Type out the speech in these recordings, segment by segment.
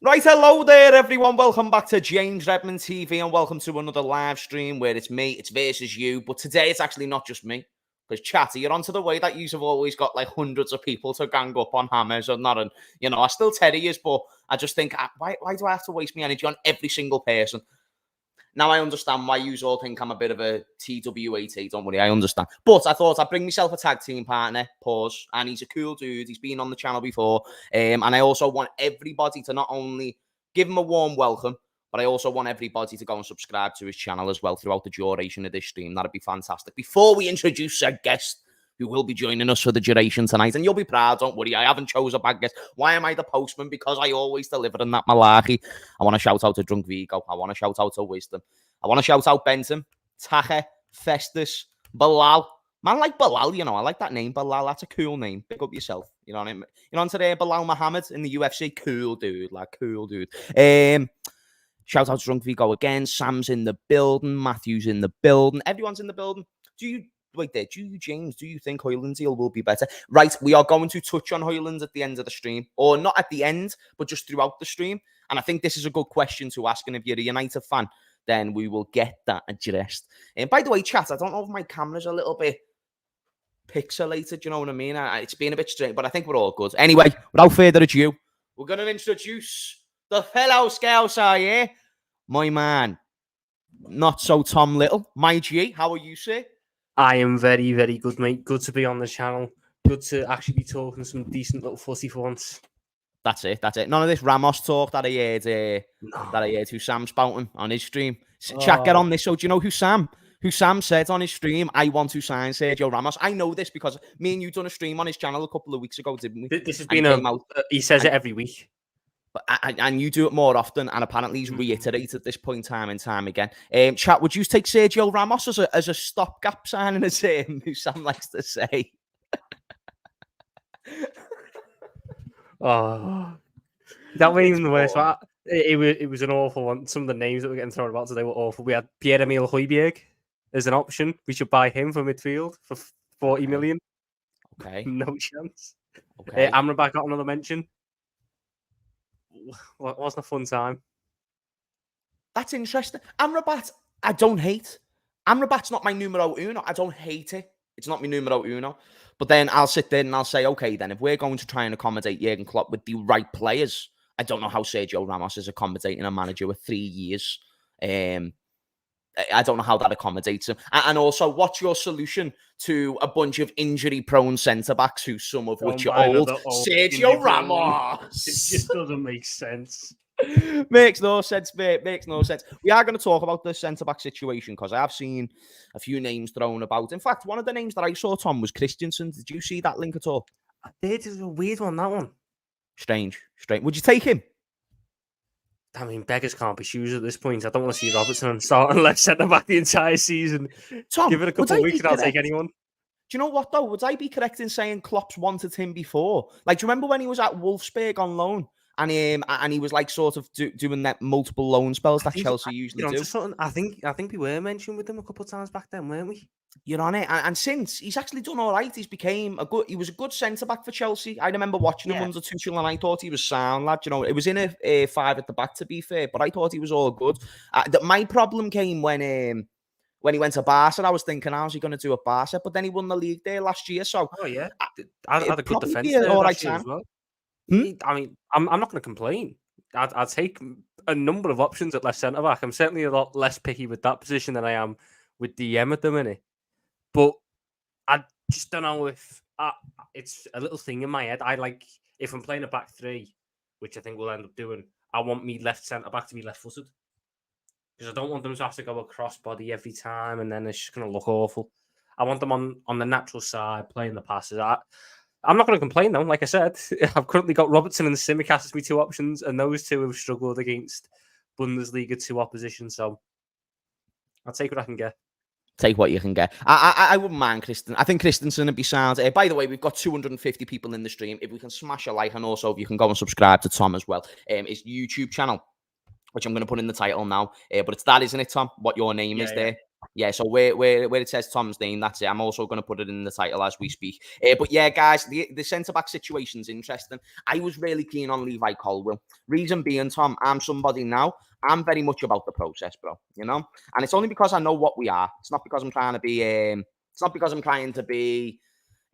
Right, hello there, everyone. Welcome back to James Redmond TV and welcome to another live stream where it's me, it's versus you. But today it's actually not just me because Chatty, you're onto the way that you've always got like hundreds of people to gang up on hammers or not. And, you know, I still tell you, but I just think, why do I have to waste my energy on every single person? Now I understand why you all think I'm a bit of a TWAT. Don't worry, I understand. But I thought I'd bring myself a tag team partner, Pause, and he's a cool dude. He's been on the channel before. And I also want everybody to not only give him a warm welcome, but I also want everybody to go and subscribe to his channel as well throughout the duration of this stream. That'd be fantastic. Before we introduce our guest, who will be joining us for the duration tonight. And you'll be proud, don't worry. I haven't chose a bad guest. Why am I the postman? Because I always deliver in that malarkey. I want to shout out to Drunk Vigo. I want to shout out to Wisdom. I want to shout out Benton, Tache, Festus, Bilal. Man like Bilal, you know. I like that name, Bilal. That's a cool name. Pick up yourself. You know what I mean? You know, today, Bilal Muhammad in the UFC. Cool dude. Like, cool dude. Shout out to Drunk Vigo again. Sam's in the building. Matthew's in the building. Everyone's in the building. James, do you think Hojlund's deal will be better? Right, we are going to touch on Hojlund at the end of the stream. Or not at the end, but just throughout the stream. And I think this is a good question to ask. And if you're a United fan, then we will get that addressed. And by the way, chat, I don't know if my camera's a little bit pixelated, you know what I mean? It's been a bit strange, but I think we're all good. Anyway, without further ado, we're going to introduce the fellow Scouser here. My man, not so Tom Little. My G, how are you, sir? I am very, very good, mate. Good to be on the channel. Good to actually be talking some decent little footy for once. That's it. None of this Ramos talk that I heard who Sam spouting on his stream. Chat, get on this. So do you know who Sam said on his stream, I want to sign Sergio Ramos? I know this because me and you done a stream on his channel a couple of weeks ago, didn't we? This has been he says it every week. And you do it more often, and apparently he's reiterated this point time and time again. Chat, would you take Sergio Ramos as a stopgap signing, as who Sam likes to say? Oh, that wasn't even the worst part. It was an awful one. Some of the names that were getting thrown about today were awful. We had Pierre-Emile Hojlund as an option. We should buy him for midfield for 40 million. Okay. No chance. Okay. Amrabat got another mention. Wasn't a fun time. That's interesting. Amrabat, I don't hate. Amrabat's not my numero uno. I don't hate it. It's not my numero uno. But then I'll sit there and I'll say, okay, then if we're going to try and accommodate Jurgen Klopp with the right players, I don't know how Sergio Ramos is accommodating a manager with 3 years. I don't know how that accommodates him. And also, what's your solution to a bunch of injury-prone centre-backs, who some of which are old? Sergio Ramos! It just doesn't make sense. Makes no sense, mate. Makes no sense. We are going to talk about the centre-back situation because I have seen a few names thrown about. In fact, one of the names that I saw, Tom, was Christensen. Did you see that link at all? I did. It's a weird one, that one. Strange. Would you take him? I mean, beggars can't be shoes at this point. I don't want to see Robertson starting left centre-back the entire season. Tom, give it a couple of weeks and I'll take anyone. Do you know what, though? Would I be correct in saying Klopp's wanted him before? Like, do you remember when he was at Wolfsburg on loan? And he was like sort of doing that multiple loan spells that Chelsea usually do. I think we were mentioned with him a couple of times back then, weren't we? You're on it. And since, he's actually done all right. He was a good centre-back for Chelsea. I remember watching him under Tuchel and I thought he was sound, lad. You know, it was in a 5 at the back, to be fair, but I thought he was all good. My problem came when he went to Barca. I was thinking, how's he going to do at Barca? But then he won the league there last year. So, I had a good defence there last year as well. I mean, I'm not going to complain. I'd take a number of options at left centre back. I'm certainly a lot less picky with that position than I am with DM at the minute. But I just don't know if it's a little thing in my head. If I'm playing a back three, which I think we'll end up doing, I want me left centre back to be left footed because I don't want them to have to go across body every time and then it's just going to look awful. I want them on the natural side playing the passes. I'm not going to complain, though. Like I said, I've currently got Robertson and Tsimikas as my 2 options, and those 2 have struggled against Bundesliga 2 opposition. So I'll take what I can get. Take what you can get. I wouldn't mind Christensen. I think Christensen would be sound. By the way, we've got 250 people in the stream. If we can smash a like, and also if you can go and subscribe to Tom as well. His YouTube channel, which I'm going to put in the title now. But it's that, isn't it, Tom? What your name is there. Yeah, so where it says Tom's name, that's it. I'm also going to put it in the title as we speak. But yeah, guys, the centre-back situation's interesting. I was really keen on Levi Colwill. Reason being, Tom, I'm somebody now, I'm very much about the process, bro, you know? And it's only because I know what we are. It's not because I'm trying to be... it's not because I'm trying to be...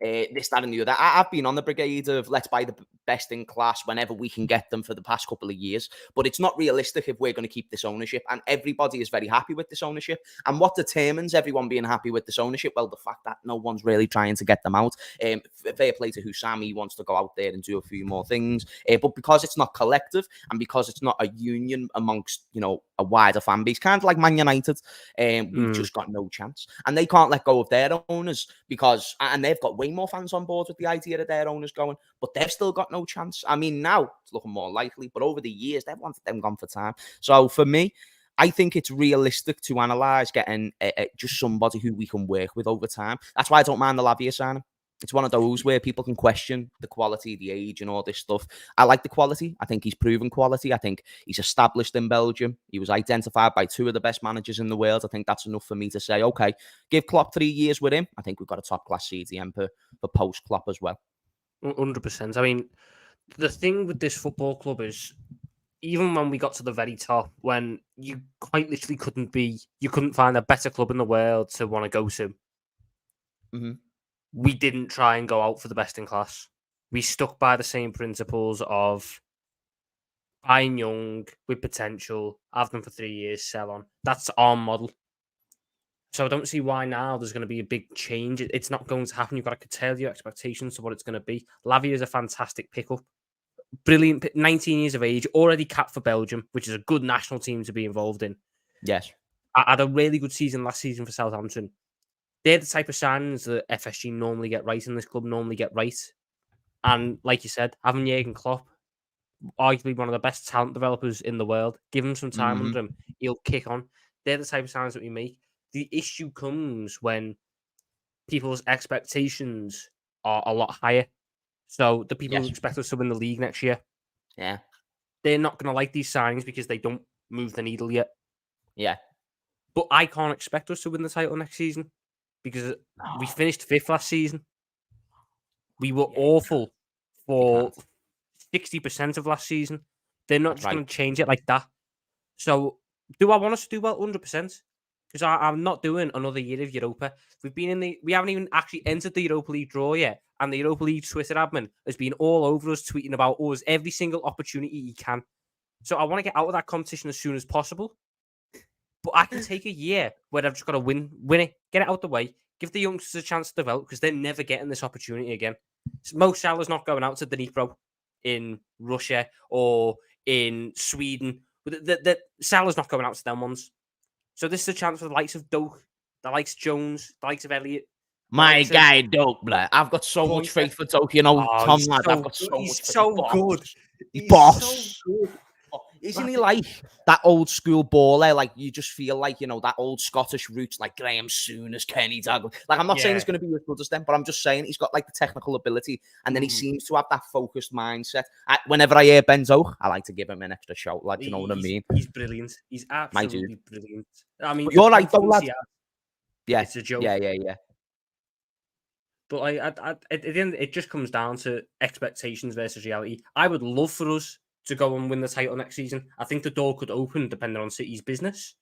this, that, and the other. I've been on the brigade of let's buy the best in class whenever we can get them for the past couple of years. But it's not realistic if we're going to keep this ownership. And everybody is very happy with this ownership. And what determines everyone being happy with this ownership? Well, the fact that no one's really trying to get them out. Fair play to Hussam. He wants to go out there and do a few more things. But because it's not collective and because it's not a union amongst, you know, a wider fan base, kind of like Man United, we've just got no chance. And they can't let go of their owners because, and they've got way more fans on board with the idea of their owners going, but they've still got no chance. I mean, now it's looking more likely, but over the years, they've wanted them gone for time. So for me, I think it's realistic to analyse getting just somebody who we can work with over time. That's why I don't mind the Lavia signing. It's one of those where people can question the quality, the age, and all this stuff. I like the quality. I think he's proven quality. I think he's established in Belgium. He was identified by 2 of the best managers in the world. I think that's enough for me to say, okay, give Klopp 3 years with him. I think we've got a top-class CDM for post-Klopp as well. 100%. I mean, the thing with this football club is, even when we got to the very top, when you quite literally you couldn't find a better club in the world to want to go to. Mm-hmm. We didn't try and go out for the best in class. We stuck by the same principles of buying young with potential, have them for 3 years, sell on. That's our model. So I don't see why now there's going to be a big change. It's not going to happen. You've got to curtail your expectations to what it's going to be. Lavia is a fantastic pickup. Brilliant, 19 years of age, already capped for Belgium, which is a good national team to be involved in. Yes. I had a really good season last season for Southampton. They're the type of signings that FSG normally get right and this club normally get right. And like you said, having Jurgen Klopp, arguably one of the best talent developers in the world, give him some time under him, he'll kick on. They're the type of signings that we make. The issue comes when people's expectations are a lot higher. So the people who expect us to win the league next year, they're not going to like these signings because they don't move the needle yet. Yeah. But I can't expect us to win the title next season because we finished 5th last season. We were awful for 60% of last season. They're not just going to change it like that. So do I want us to do well? 100%. Because I'm not doing another year of Europa. We haven't even actually entered the Europa League draw yet. And the Europa League Twitter admin has been all over us, tweeting about us every single opportunity he can. So I want to get out of that competition as soon as possible. But I can take a year where I've just got to win it, get it out the way, give the youngsters a chance to develop because they're never getting this opportunity again. Mo Salah's not going out to Dnipro in Russia or in Sweden. Salah's not going out to them ones. So this is a chance for the likes of Doak, the likes of Jones, the likes of Elliott. My guy, Doak, bro. I've got so much faith for Doak. You know, Tom, lad, I've got so much faith. He's so good. He's boss. So good. Isn't he like that old school baller? Like, you just feel like, you know, that old Scottish roots, like Graham Souness, Kenny Dalglish. Like, I'm not saying he's going to be as good as them, but I'm just saying he's got, like, the technical ability, and then he seems to have that focused mindset. Whenever I hear Ben Doak, I like to give him an extra shout, like, you know what I mean? He's brilliant. He's absolutely brilliant. I mean, you're right, though, lad. Yeah. It's a joke. Yeah. But at the end, it just comes down to expectations versus reality. I would love for us to go and win the title next season. I think the door could open depending on City's business.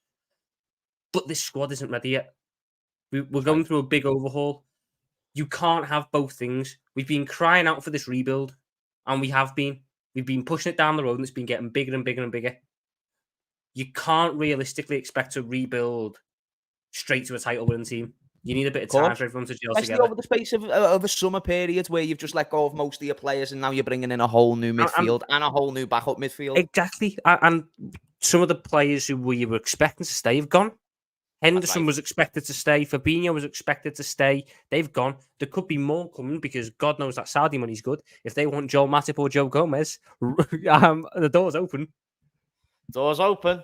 But this squad isn't ready yet. We're going through a big overhaul. You can't have both things. We've been crying out for this rebuild, and we have been. We've been pushing it down the road, and it's been getting bigger and bigger and bigger. You can't realistically expect to rebuild straight to a title-winning team. You need a bit of time for everyone to gel together. Over the space of a summer period where you've just let go of most of your players and now you're bringing in a whole new midfield and a whole new backup midfield. Exactly. And some of the players who we were expecting to stay have gone. Henderson was expected to stay. Fabinho was expected to stay. They've gone. There could be more coming because God knows that Saudi money's good. If they want Joel Matip or Joe Gomez, the door's open. Doors open.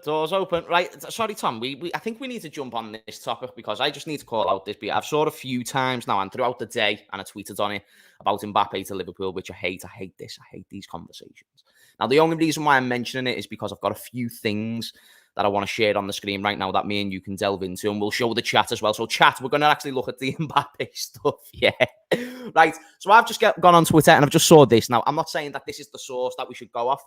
Right, sorry, Tom. I think we need to jump on this topic because I just need to call out this beat. I've saw it a few times now and throughout the day, and I tweeted on it about Mbappe to Liverpool, which I hate. I hate this. I hate these conversations. Now, the only reason why I'm mentioning it is because I've got a few things that I want to share on the screen right now that me and you can delve into, and we'll show the chat as well. So chat, we're going to actually look at the Mbappe stuff. Yeah. Right. So I've just gone on Twitter and I've just saw this. Now, I'm not saying that this is the source that we should go off.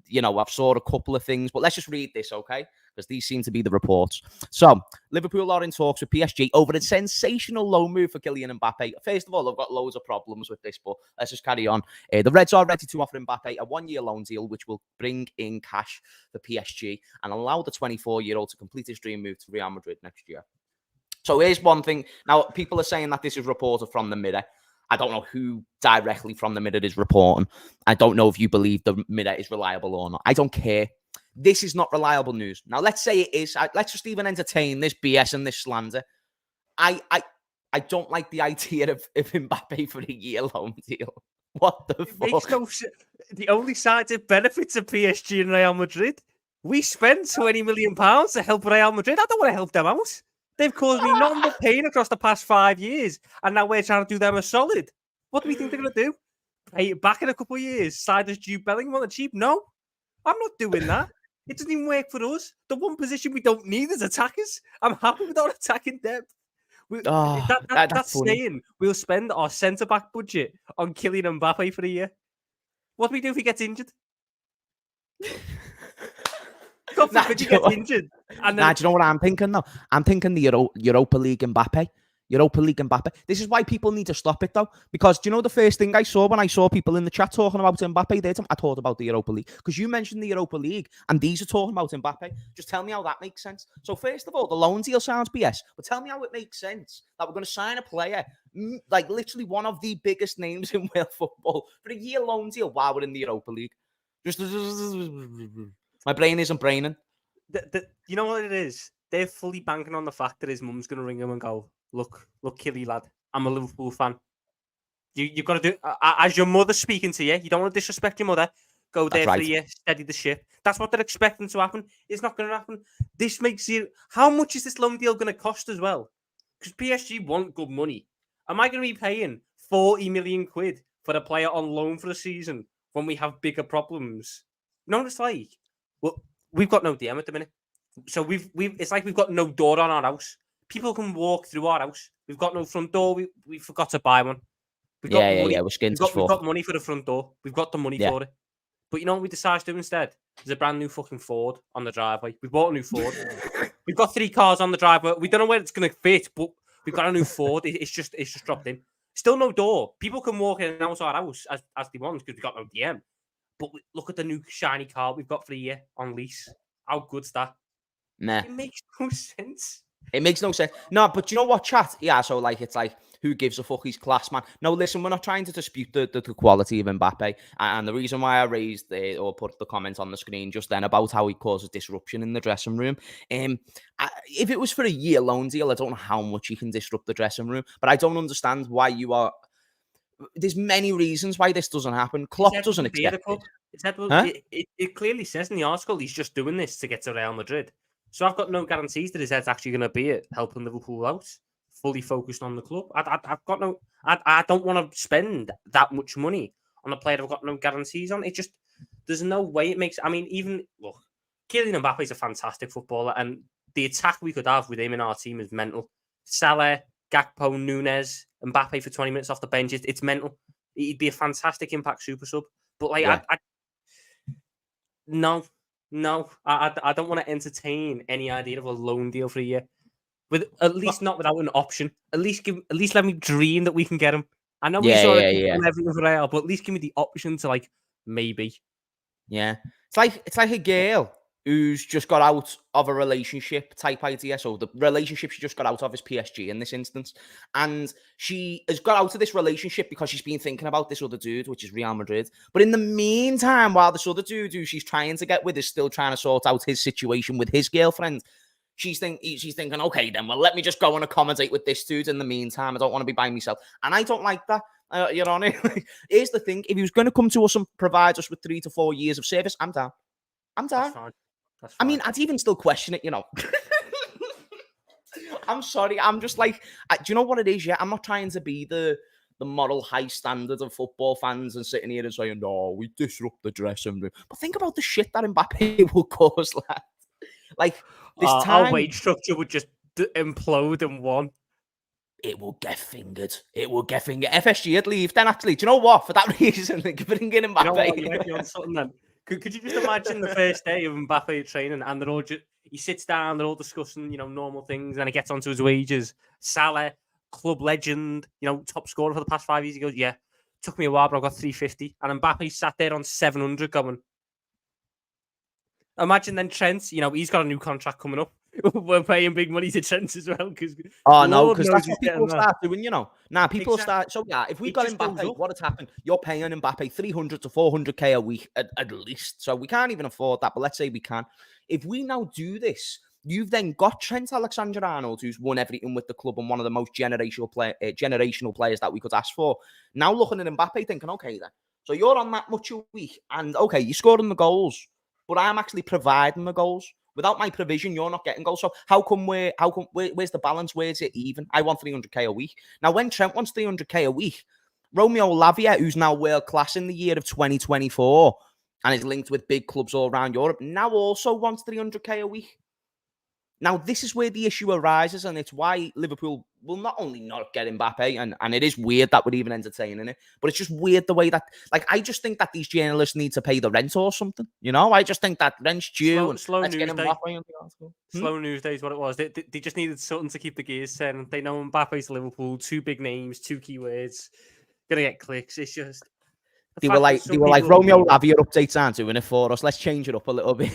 You know, I've saw a couple of things, but let's just read this, okay? Because these seem to be the reports. So, Liverpool are in talks with PSG over a sensational loan move for Kylian Mbappe. First of all, I've got loads of problems with this, but let's just carry on. The Reds are ready to offer Mbappe a one-year loan deal, which will bring in cash for PSG and allow the 24-year-old to complete his dream move to Real Madrid next year. So here's one thing. Now, people are saying that this is reported from the Mirror. I don't know who directly from the Mirror is reporting. I don't know if you believe the Mirror is reliable or not. I don't care. This is not reliable news. Now, let's say it is. Let's just even entertain this BS and this slander. I don't like the idea of Mbappe for a year loan deal. What the fuck? Makes no sense. The only side that benefits of PSG and Real Madrid. We spent £20 million to help Real Madrid. I don't want to help them out. They've caused me nothing but pain across the past 5 years, and now we're trying to do them a solid. What do we think they're going to do? Pay it back in a couple of years? Side us Jude Bellingham on the cheap? No, I'm not doing that. It doesn't even work for us. The one position we don't need is attackers. I'm happy with our attacking depth. That's saying we'll spend our centre-back budget on Kylian Mbappe for a year. What do we do if he gets injured? God forbid he gets injured. And then... do you know what I'm thinking though? I'm thinking the Europa League Mbappe. Europa League Mbappe. This is why people need to stop it though. Because do you know the first thing I saw when I saw people in the chat talking about Mbappe? I thought about the Europa League. Because you mentioned the Europa League and these are talking about Mbappe. Just tell me how that makes sense. So first of all, the loan deal sounds BS. But tell me how it makes sense that we're going to sign a player, like literally one of the biggest names in world football, for a year loan deal while we're in the Europa League. Just... My brain isn't braining. You know what it is? They're fully banking on the fact that his mum's going to ring him and go, look, Killy lad, I'm a Liverpool fan. You've got to do, as your mother speaking to you, you don't want to disrespect your mother. Go there for a year, steady the ship. That's what they're expecting to happen. It's not going to happen. This makes you... How much is this loan deal going to cost as well? Because PSG want good money. Am I going to be paying 40 million quid for a player on loan for a season when we have bigger problems? You know what it's like? Well, we've got no DM at the minute. So it's like we've got no door on our house. People can walk through our house. We've got no front door. We forgot to buy one. We've got money. We've got money for the front door. We've got the money for it. But you know what we decided to do instead? There's a brand new fucking Ford on the driveway. We bought a new Ford. We've got 3 cars on the driveway. We don't know where it's going to fit, but we've got a new Ford. It's just dropped in. Still no door. People can walk in and out our house as they want because we've got no DM. But look at the new shiny car we've got for a year on lease. How good's that? Nah. It makes no sense. It makes no sense. No, but you know what, chat? Yeah, so like it's like, who gives a fuck? He's class, man. No, listen, we're not trying to dispute the quality of Mbappe. And the reason why I raised or put the comment on the screen just then about how he causes disruption in the dressing room. If it was for a year loan deal, I don't know how much he can disrupt the dressing room. But I don't understand why you are... There's many reasons why this doesn't happen. Klopp doesn't expect it. It clearly says in the article he's just doing this to get to Real Madrid. So I've got no guarantees that his head's actually going to be it, helping Liverpool out, fully focused on the club. I've got no... I don't want to spend that much money on a player I've got no guarantees on. It just... There's no way it makes... I mean, even... Look, Kylian Mbappe is a fantastic footballer, and the attack we could have with him in our team is mental. Salah, Gakpo, Nunez, Mbappe for 20 minutes off the bench. It's mental. He'd be a fantastic impact super sub. But like, yeah. No, I don't want to entertain any idea of a loan deal for a year. At least not without an option. At least let me dream that we can get him. I know he's already done everything for Real, but at least give me the option to like maybe. Yeah, it's like a girl who's just got out of a relationship type idea. So the relationship she just got out of is PSG in this instance. And she has got out of this relationship because she's been thinking about this other dude, which is Real Madrid. But in the meantime, while this other dude who she's trying to get with is still trying to sort out his situation with his girlfriend, she's thinking, okay, then, well, let me just go and accommodate with this dude in the meantime. I don't want to be by myself. And I don't like that. You know what I mean? Here's the thing. If he was going to come to us and provide us with 3 to 4 years of service, I'm down. That's fine. I mean, I'd even still question it, you know. I'm sorry. I'm just like, do you know what it is? Yeah, I'm not trying to be the moral high standard of football fans and sitting here and saying, no, we disrupt the dressing room. But think about the shit that Mbappe will cause, lad. Like, this time... Our wage structure would just implode in one. It will get fingered. It will get fingered. FSG would leave then, actually. Do you know what? For that reason, they could bring in Mbappe. You know what? You might be on something then. Could you just imagine the first day of Mbappe training and they're all just... He sits down, they're all discussing, normal things, and he gets onto his wages. Salah, club legend, top scorer for the past 5 years. He goes, yeah, took me a while, but I got 350. And Mbappe sat there on 700 going... Imagine then Trent, he's got a new contract coming up. We're paying big money to Trent as well. Because that's what people start doing, people start... So, yeah, if we've got Mbappe, what has happened? You're paying Mbappe 300 to 400k a week at least. So we can't even afford that, but let's say we can. If we now do this, you've then got Trent Alexander-Arnold, who's won everything with the club and one of the most generational players that we could ask for. Now looking at Mbappe thinking, okay then, so you're on that much a week, and okay, you're scoring the goals, but I'm actually providing the goals. Without my provision, you're not getting goals. So where's the balance? Where's it even? I want 300k a week. Now, when Trent wants 300k a week, Romeo Lavia, who's now world class in the year of 2024 and is linked with big clubs all around Europe, now also wants 300k a week. Now, this is where the issue arises, and it's why Liverpool will not only not get Mbappe, and it is weird that we're even entertaining it, but it's just weird the way that, I just think that these journalists need to pay the rent or something, I just think that rent's due. Slow news day. Slow news day is what it was. They just needed something to keep the gears turning. They know Mbappe's Liverpool, 2 big names, 2 keywords, gonna get clicks. It's just... They were like Romeo Lavia updates aren't doing it for us. Let's change it up a little bit.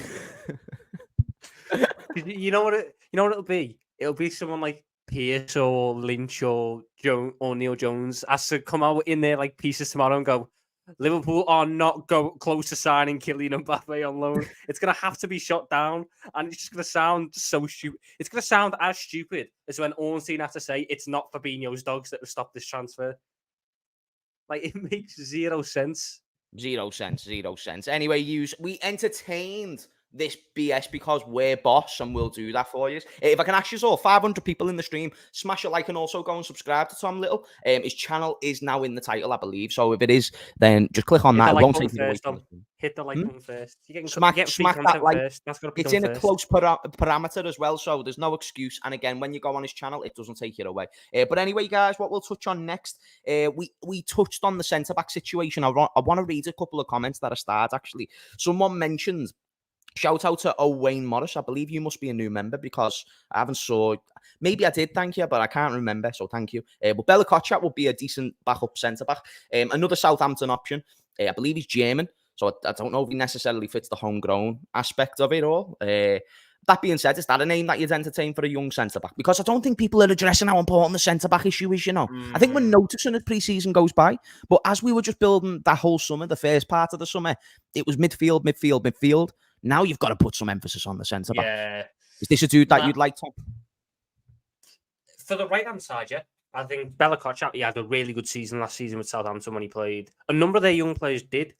You know what it'll be? It'll be someone like Pierce or Lynch or Neil Jones has to come out in their pieces tomorrow and go, Liverpool are not close to signing Kylian Mbappe on loan. It's gonna have to be shot down, and it's just gonna sound so stupid. It's gonna sound as stupid as when Ornstein has to say it's not Fabinho's dogs that have stopped this transfer. It makes zero sense. Zero sense. Anyway, we entertained this BS because we're boss and we'll do that for you. If I can ask you all, 500 people in the stream, smash a like and also go and subscribe to Tom Little. His channel is now in the title, I believe. So if it is, then just click on that. It won't take you away from it. Hit the like button first. Smack that like. It's in a close parameter as well, so there's no excuse. And again, when you go on his channel, it doesn't take you away. But anyway, guys, what we'll touch on next, we touched on the centre-back situation. I want to read a couple of comments that I started, actually. Someone mentioned... Shout out to Wayne Morris. I believe you must be a new member because I haven't saw... Maybe I did, thank you, but I can't remember, so thank you. But Bella Kotchap will be a decent backup centre-back. Another Southampton option. I believe he's German, so I don't know if he necessarily fits the homegrown aspect of it all. That being said, is that a name that you'd entertain for a young centre-back? Because I don't think people are addressing how important the centre-back issue is, I think we're noticing as pre-season goes by. But as we were just building that whole summer, the first part of the summer, it was midfield. Now you've got to put some emphasis on the centre-back. Yeah. Is this a dude that you'd like, Tom? For the right-hand side, yeah. I think Bella Kotchap, he had a really good season last season with Southampton when he played. A number of their young players did.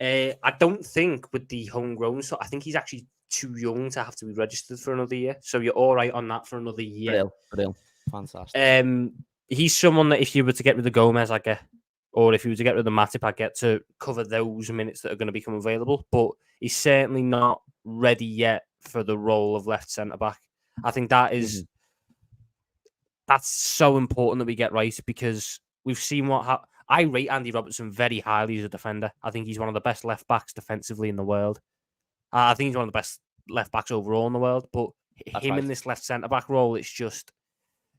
I don't think with the homegrown, so I think he's actually too young to have to be registered for another year. So you're all right on that for another year. Real. Fantastic. He's someone that if you were to get rid of Gomez, I get, or if you were to get rid of Matip, I get to cover those minutes that are going to become available. But he's certainly not ready yet for the role of left centre-back. I think that is... That's so important that we get right because we've seen I rate Andy Robertson very highly as a defender. I think he's one of the best left-backs defensively in the world. I think he's one of the best left-backs overall in the world. But in this left centre-back role, it's just...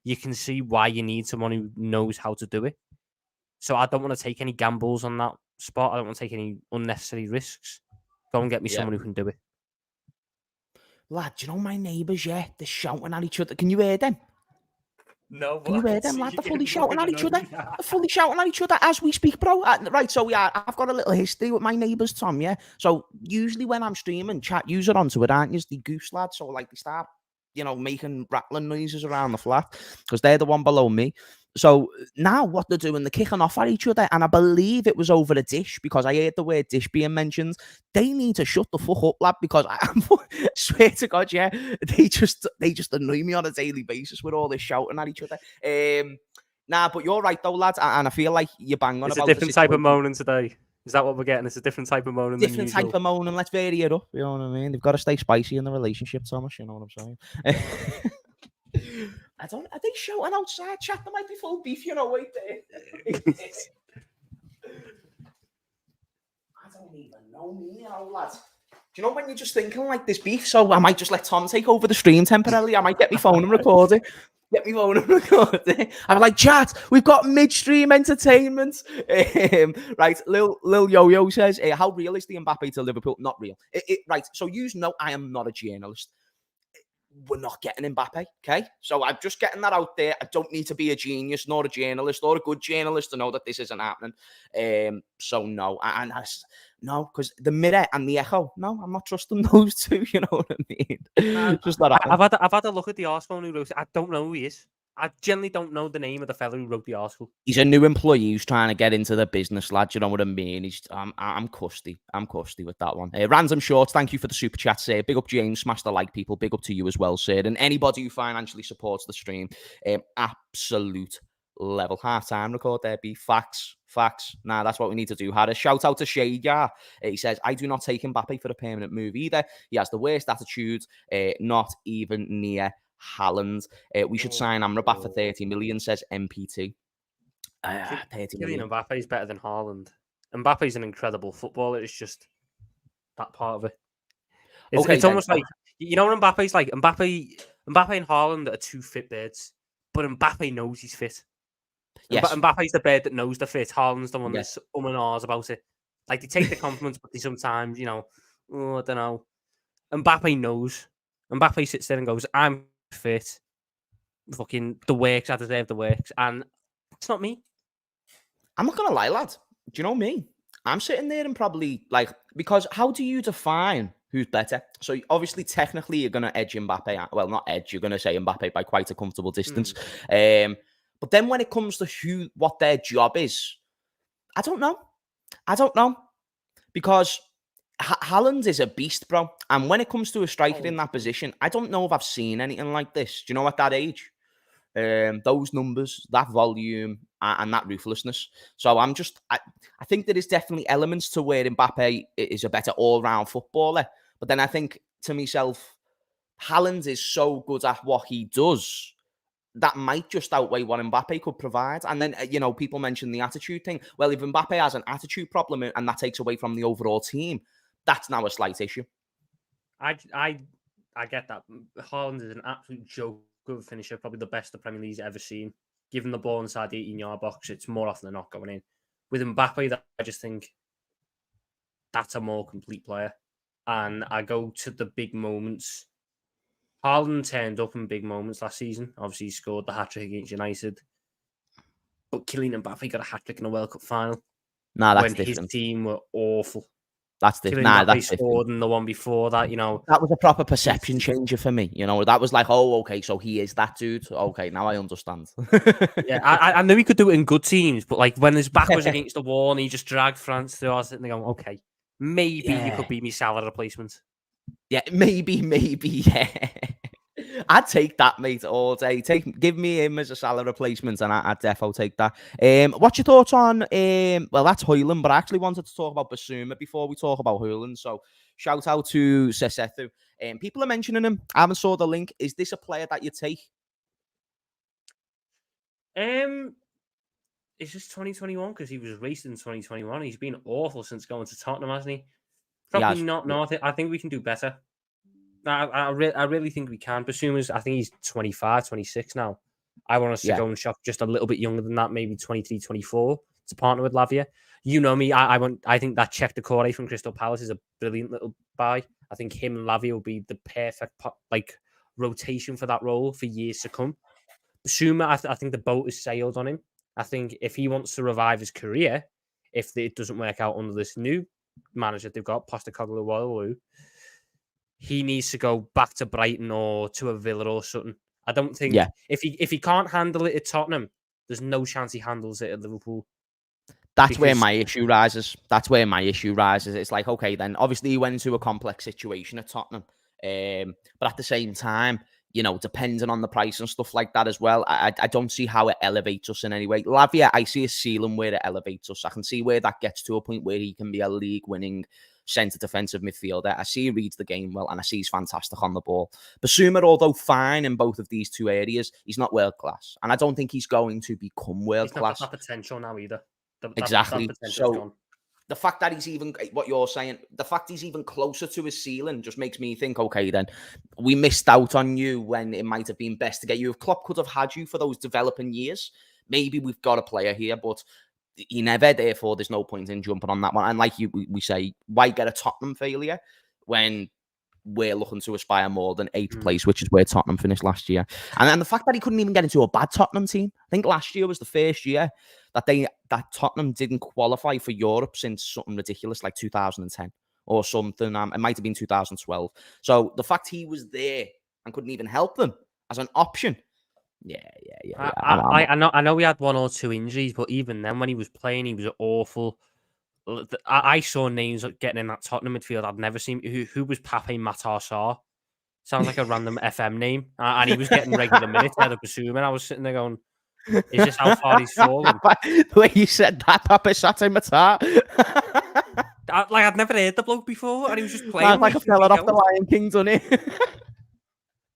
You can see why you need someone who knows how to do it. So I don't want to take any gambles on that spot. I don't want to take any unnecessary risks. Go and get me someone who can do it. Lad, do you know my neighbours, they're shouting at each other. Can you hear them? No, can you hear them, lad? They're fully shouting at each other. They're fully shouting at each other as we speak, bro. Right, so I've got a little history with my neighbours, Tom, So usually when I'm streaming, chat user onto it, aren't you? The goose lad. So they start, making rattling noises around the flat because they're the one below me. So now what they're doing, they're kicking off at each other. And I believe it was over a dish because I heard the word dish being mentioned. They need to shut the fuck up, lad, because I swear to God, they just annoy me on a daily basis with all this shouting at each other. But you're right though, lads. And I feel like you're bang on it's about a different type of moaning today. Is that what we're getting? It's a different type of moaning Different than usual. type of moaning. Let's vary it up. You know what I mean? They've got to stay spicy in the relationship, Thomas. You know what I'm saying? I don't. Are they shouting outside? Chat, there might be full beef. You know, wait there. I don't even know me, you know, lads. Do you know when you're just thinking like this beef? So I might just let Tom take over the stream temporarily. I might get my phone and record it. I'm like, chat, we've got midstream entertainment. Right, Lil Yo-Yo says, how real is the Mbappe to Liverpool? Not real. Right, so you know I am not a journalist. We're not getting Mbappe, okay? So I'm just getting that out there. I don't need to be a genius, nor a journalist, or a good journalist to know that this isn't happening. So no, no, because the Mirror and the Echo, no, I'm not trusting those two. You know what I mean? Just not happening. I've had a look at the article who wrote it. I don't know who he is. I generally don't know the name of the fellow who wrote the article. He's a new employee who's trying to get into the business, lad. You know what I mean? I'm custy. I'm custy with that one. Random Shorts, thank you for the super chat, sir. Big up, James. Smash the like, people. Big up to you as well, sir. And anybody who financially supports the stream, absolute level. Half-time record there, be facts. Nah, that's what we need to do. Had a shout out to Shade, yeah. He says, I do not take Mbappe for a permanent move either. He has the worst attitude, not even near Haaland. We should sign Amrabat for 30 million, says MPT. 30 million. Mbappe is better than Haaland. Mbappe is an incredible footballer. It's just that part of it. It's almost like, you know what Mbappe's like? Mbappe and Haaland are two fit birds, but Mbappe knows he's fit. Yes. Mbappe's the bird that knows the fit. Haaland's the one that's and ahs about it. Like, they take the compliments, but they sometimes, you know, I don't know. Mbappe knows. Mbappe sits there and goes, I'm fit. Fucking the works, I deserve the works. And it's not me. I'm not going to lie, lad. Do you know me? I'm sitting there and probably, like, because how do you define who's better? So, obviously, technically, you're going to edge Mbappe. Well, not edge. You're going to say Mbappe by quite a comfortable distance. But then when it comes to what their job is, I don't know. Because Haaland is a beast, bro. And when it comes to a striker in that position, I don't know if I've seen anything like this. Do you know, at that age? Those numbers, that volume, and that ruthlessness. So I think there is definitely elements to where Mbappe is a better all-round footballer. But then I think to myself, Haaland is so good at what he does that might just outweigh what Mbappe could provide. And then, you know, people mention the attitude thing. Well, if Mbappe has an attitude problem and that takes away from the overall team, that's now a slight issue. I get that. Haaland is an absolute joke of finisher, probably the best the Premier League's ever seen. Given the ball inside the 18-yard box, it's more often than not going in. With Mbappe, I just think that's a more complete player. And I go to the big moments. Haaland turned up in big moments last season. Obviously, he scored the hat-trick against United. But Kylian Mbappe got a hat-trick in a World Cup final. Nah, that's when different. His team were awful. That's different. Nah, that's scored in the one before that, you know. That was a proper perception changer for me. You know, that was like, oh, okay, so he is that dude. Okay, now I understand. Yeah, I knew he could do it in good teams, but like when his back was against the wall and he just dragged France through, I was sitting there going, okay, maybe you could be me Salah replacement. Yeah, maybe, yeah. I'd take that, mate, all day. Give me him as a Salah replacement, and I'd defo take that. What's your thoughts on? Well, that's Hojlund, but I actually wanted to talk about Basuma before we talk about Hojlund. So, shout out to Sesethu. People are mentioning him. I haven't saw the link. Is this a player that you take? It's just 2021 because he was raced in 2021. He's been awful since going to Tottenham, hasn't he? Probably not. No, I think we can do better. I really think we can. Basuma's, I think he's 25, 26 now. I want us to go and shop just a little bit younger than that, maybe 23, 24, to partner with Lavia. You know me, I think that Czech Decore from Crystal Palace is a brilliant little buy. I think him and Lavia will be the perfect rotation for that role for years to come. Basuma, I think the boat is sailed on him. I think if he wants to revive his career, if it doesn't work out under this new manager they've got, Postecoglou, he needs to go back to Brighton or to a Villa or something. I don't think if he can't handle it at Tottenham, there's no chance he handles it at Liverpool. That's where my issue rises. It's like, okay, then obviously he went into a complex situation at Tottenham. But at the same time, depending on the price and stuff like that as well, I don't see how it elevates us in any way. Lavia, I see a ceiling where it elevates us. I can see where that gets to a point where he can be a league-winning centre defensive midfielder. I see he reads the game well, and I see he's fantastic on the ball. Basuma, although fine in both of these two areas, he's not world-class. And I don't think he's going to become world-class. He's not got that potential now either. Exactly. That gone. The fact that he's even, what you're saying, the fact he's even closer to his ceiling just makes me think, okay, then we missed out on you when it might have been best to get you. If Klopp could have had you for those developing years, maybe we've got a player here, but he never, therefore there's no point in jumping on that one. And like we say, why get a Tottenham failure when we're looking to aspire more than 8th place, which is where Tottenham finished last year. And then the fact that he couldn't even get into a bad Tottenham team. I think last year was the first year that Tottenham didn't qualify for Europe since something ridiculous like 2010 or something. It might have been 2012. So the fact he was there and couldn't even help them as an option. Yeah. I know we had 1 or 2 injuries, but even then when he was playing, he was awful. I saw names getting in that Tottenham midfield I'd never seen. Who was Pape Matar Sarr? Sounds like a random FM name. And he was getting regular minutes out of Basuma. I was sitting there going, is this how far he's fallen? The way you said that, Pape Matar. I'd never heard the bloke before, and he was just playing. Like a fella off the Lion King, doesn't he? He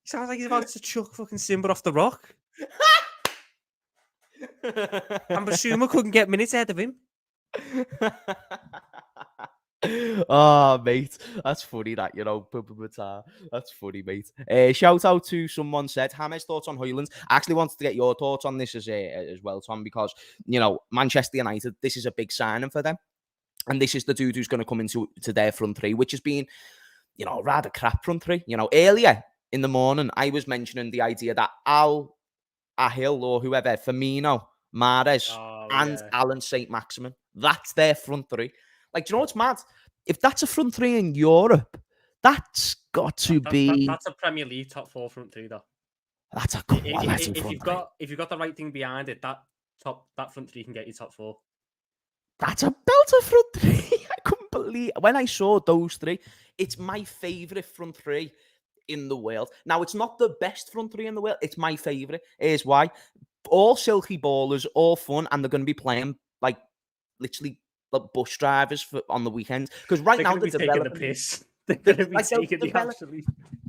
sounds like he's about to chuck fucking Simba off the rock. And Basuma couldn't get minutes ahead of him. Oh, mate, that's funny that, that's funny, mate. Shout out to someone said, James, thoughts on Hojlund? I actually wanted to get your thoughts on this as well, Tom, because, Manchester United, this is a big signing for them. And this is the dude who's going to come into their front three, which has been, rather crap front three. Earlier in the morning, I was mentioning the idea that Ahil or whoever, Firmino, Mahrez, and Alan St-Maximin, that's their front three. Like, do you know what's mad? If that's a front three in Europe, that's got to be... That's a Premier League top 4 front three, though. That's a quality front three. If you've got the right thing behind it, that front three can get you top 4. That's a belter front three. I couldn't believe... When I saw those three, it's my favourite front three in the world. Now, it's not the best front three in the world. It's my favourite. Here's why. All silky ballers, all fun, and they're going to be playing, like, literally... bus drivers on the weekends, because right now they're taking the piss. They're going to be taking the absolute.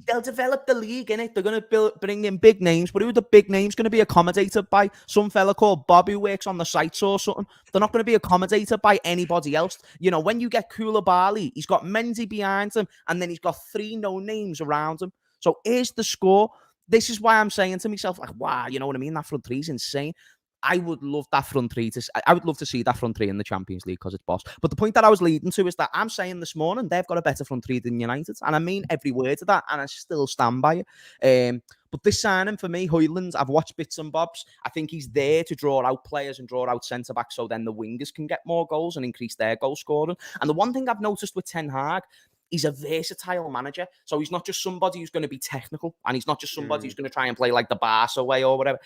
They'll develop the league in it. They're going to bring in big names, but who are the big names going to be accommodated by? Some fella called Bob who works on the sites or something. They're not going to be accommodated by anybody else. When you get Koulibaly, he's got Mendy behind him, and then he's got 3 no names around him. So here's the score. This is why I'm saying to myself, like, wow, you know what I mean? That front three is insane. I would love that front three I would love to see that front three in the Champions League because it's boss. But the point that I was leading to is that I'm saying this morning they've got a better front three than United, and I mean every word of that, and I still stand by it. But this signing for me, Hojlund, I've watched bits and bobs. I think he's there to draw out players and draw out centre backs, so then the wingers can get more goals and increase their goal scoring. And the one thing I've noticed with Ten Hag, he's a versatile manager. So he's not just somebody who's going to be technical, and he's not just somebody who's going to try and play like the Barca way or whatever.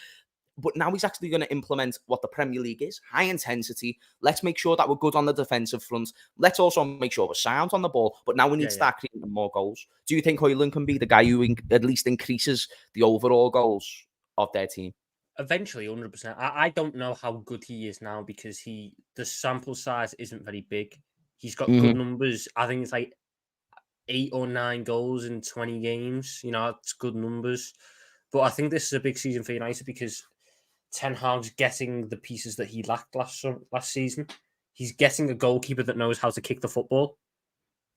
But now he's actually going to implement what the Premier League is. High intensity. Let's make sure that we're good on the defensive front. Let's also make sure we're sound on the ball. But now we need to start creating more goals. Do you think Hojlund can be the guy who at least increases the overall goals of their team? Eventually, 100%. I don't know how good he is now because the sample size isn't very big. He's got good numbers. I think it's like 8 or 9 goals in 20 games. It's good numbers. But I think this is a big season for United because Ten Hag's getting the pieces that he lacked last season. He's getting a goalkeeper that knows how to kick the football.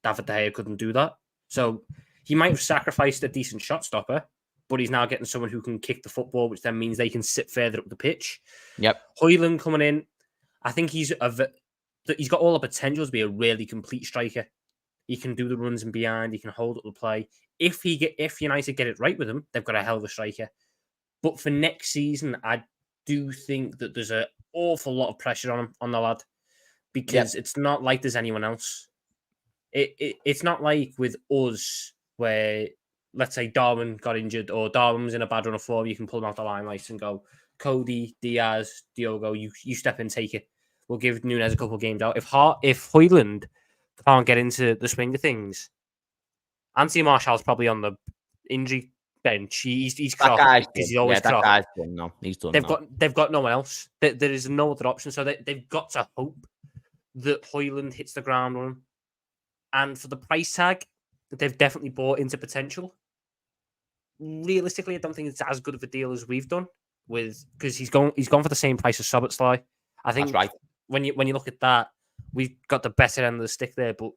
David De Gea couldn't do that. So he might have sacrificed a decent shot stopper, but he's now getting someone who can kick the football, which then means they can sit further up the pitch. Yep. Hojlund coming in, I think he's got all the potential to be a really complete striker. He can do the runs and behind. He can hold up the play. If United get it right with him, they've got a hell of a striker. But for next season, I do think that there's an awful lot of pressure on the lad because it's not like there's anyone else. It's not like with us where, let's say, Darwin got injured or Darwin was in a bad run of form, you can pull him out the limelight and go, Cody, Diaz, Diogo, you step in, take it. We'll give Nunez a couple of games out. If Hojlund can't get into the swing of things, Anthony Martial's probably on the injury bench. He's that crocked guy's because done. he's always Yeah, that crocked. guy's done now. He's done now. They've got no one else. There is no other option. So they've got to hope that Hojlund hits the ground running. And for the price tag, they've definitely bought into potential. Realistically, I don't think it's as good of a deal as we've done because he's gone for the same price as Szoboszlai. I think That's right. When you look at that, we've got the better end of the stick there. But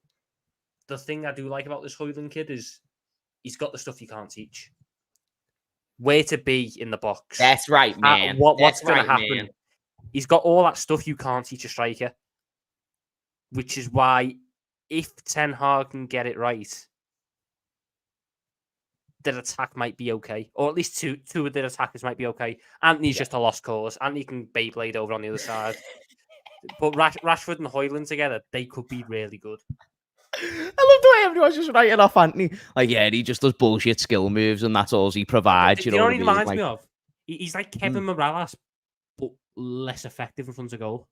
the thing I do like about this Hojlund kid is he's got the stuff you can't teach. Where to be in the box. That's right, man. What's going to happen? Man. He's got all that stuff you can't teach a striker. Which is why, if Ten Hag can get it right, their attack might be okay. Or at least two of their attackers might be okay. Anthony's just a lost cause. Anthony can Beyblade over on the other side. But Rashford and Hojlund together, they could be really good. I love the way everyone's just writing off Anthony. Like, yeah, he just does bullshit skill moves and that's all he provides. You know what he reminds me of? He's like Kevin Morales, but less effective in front of goal.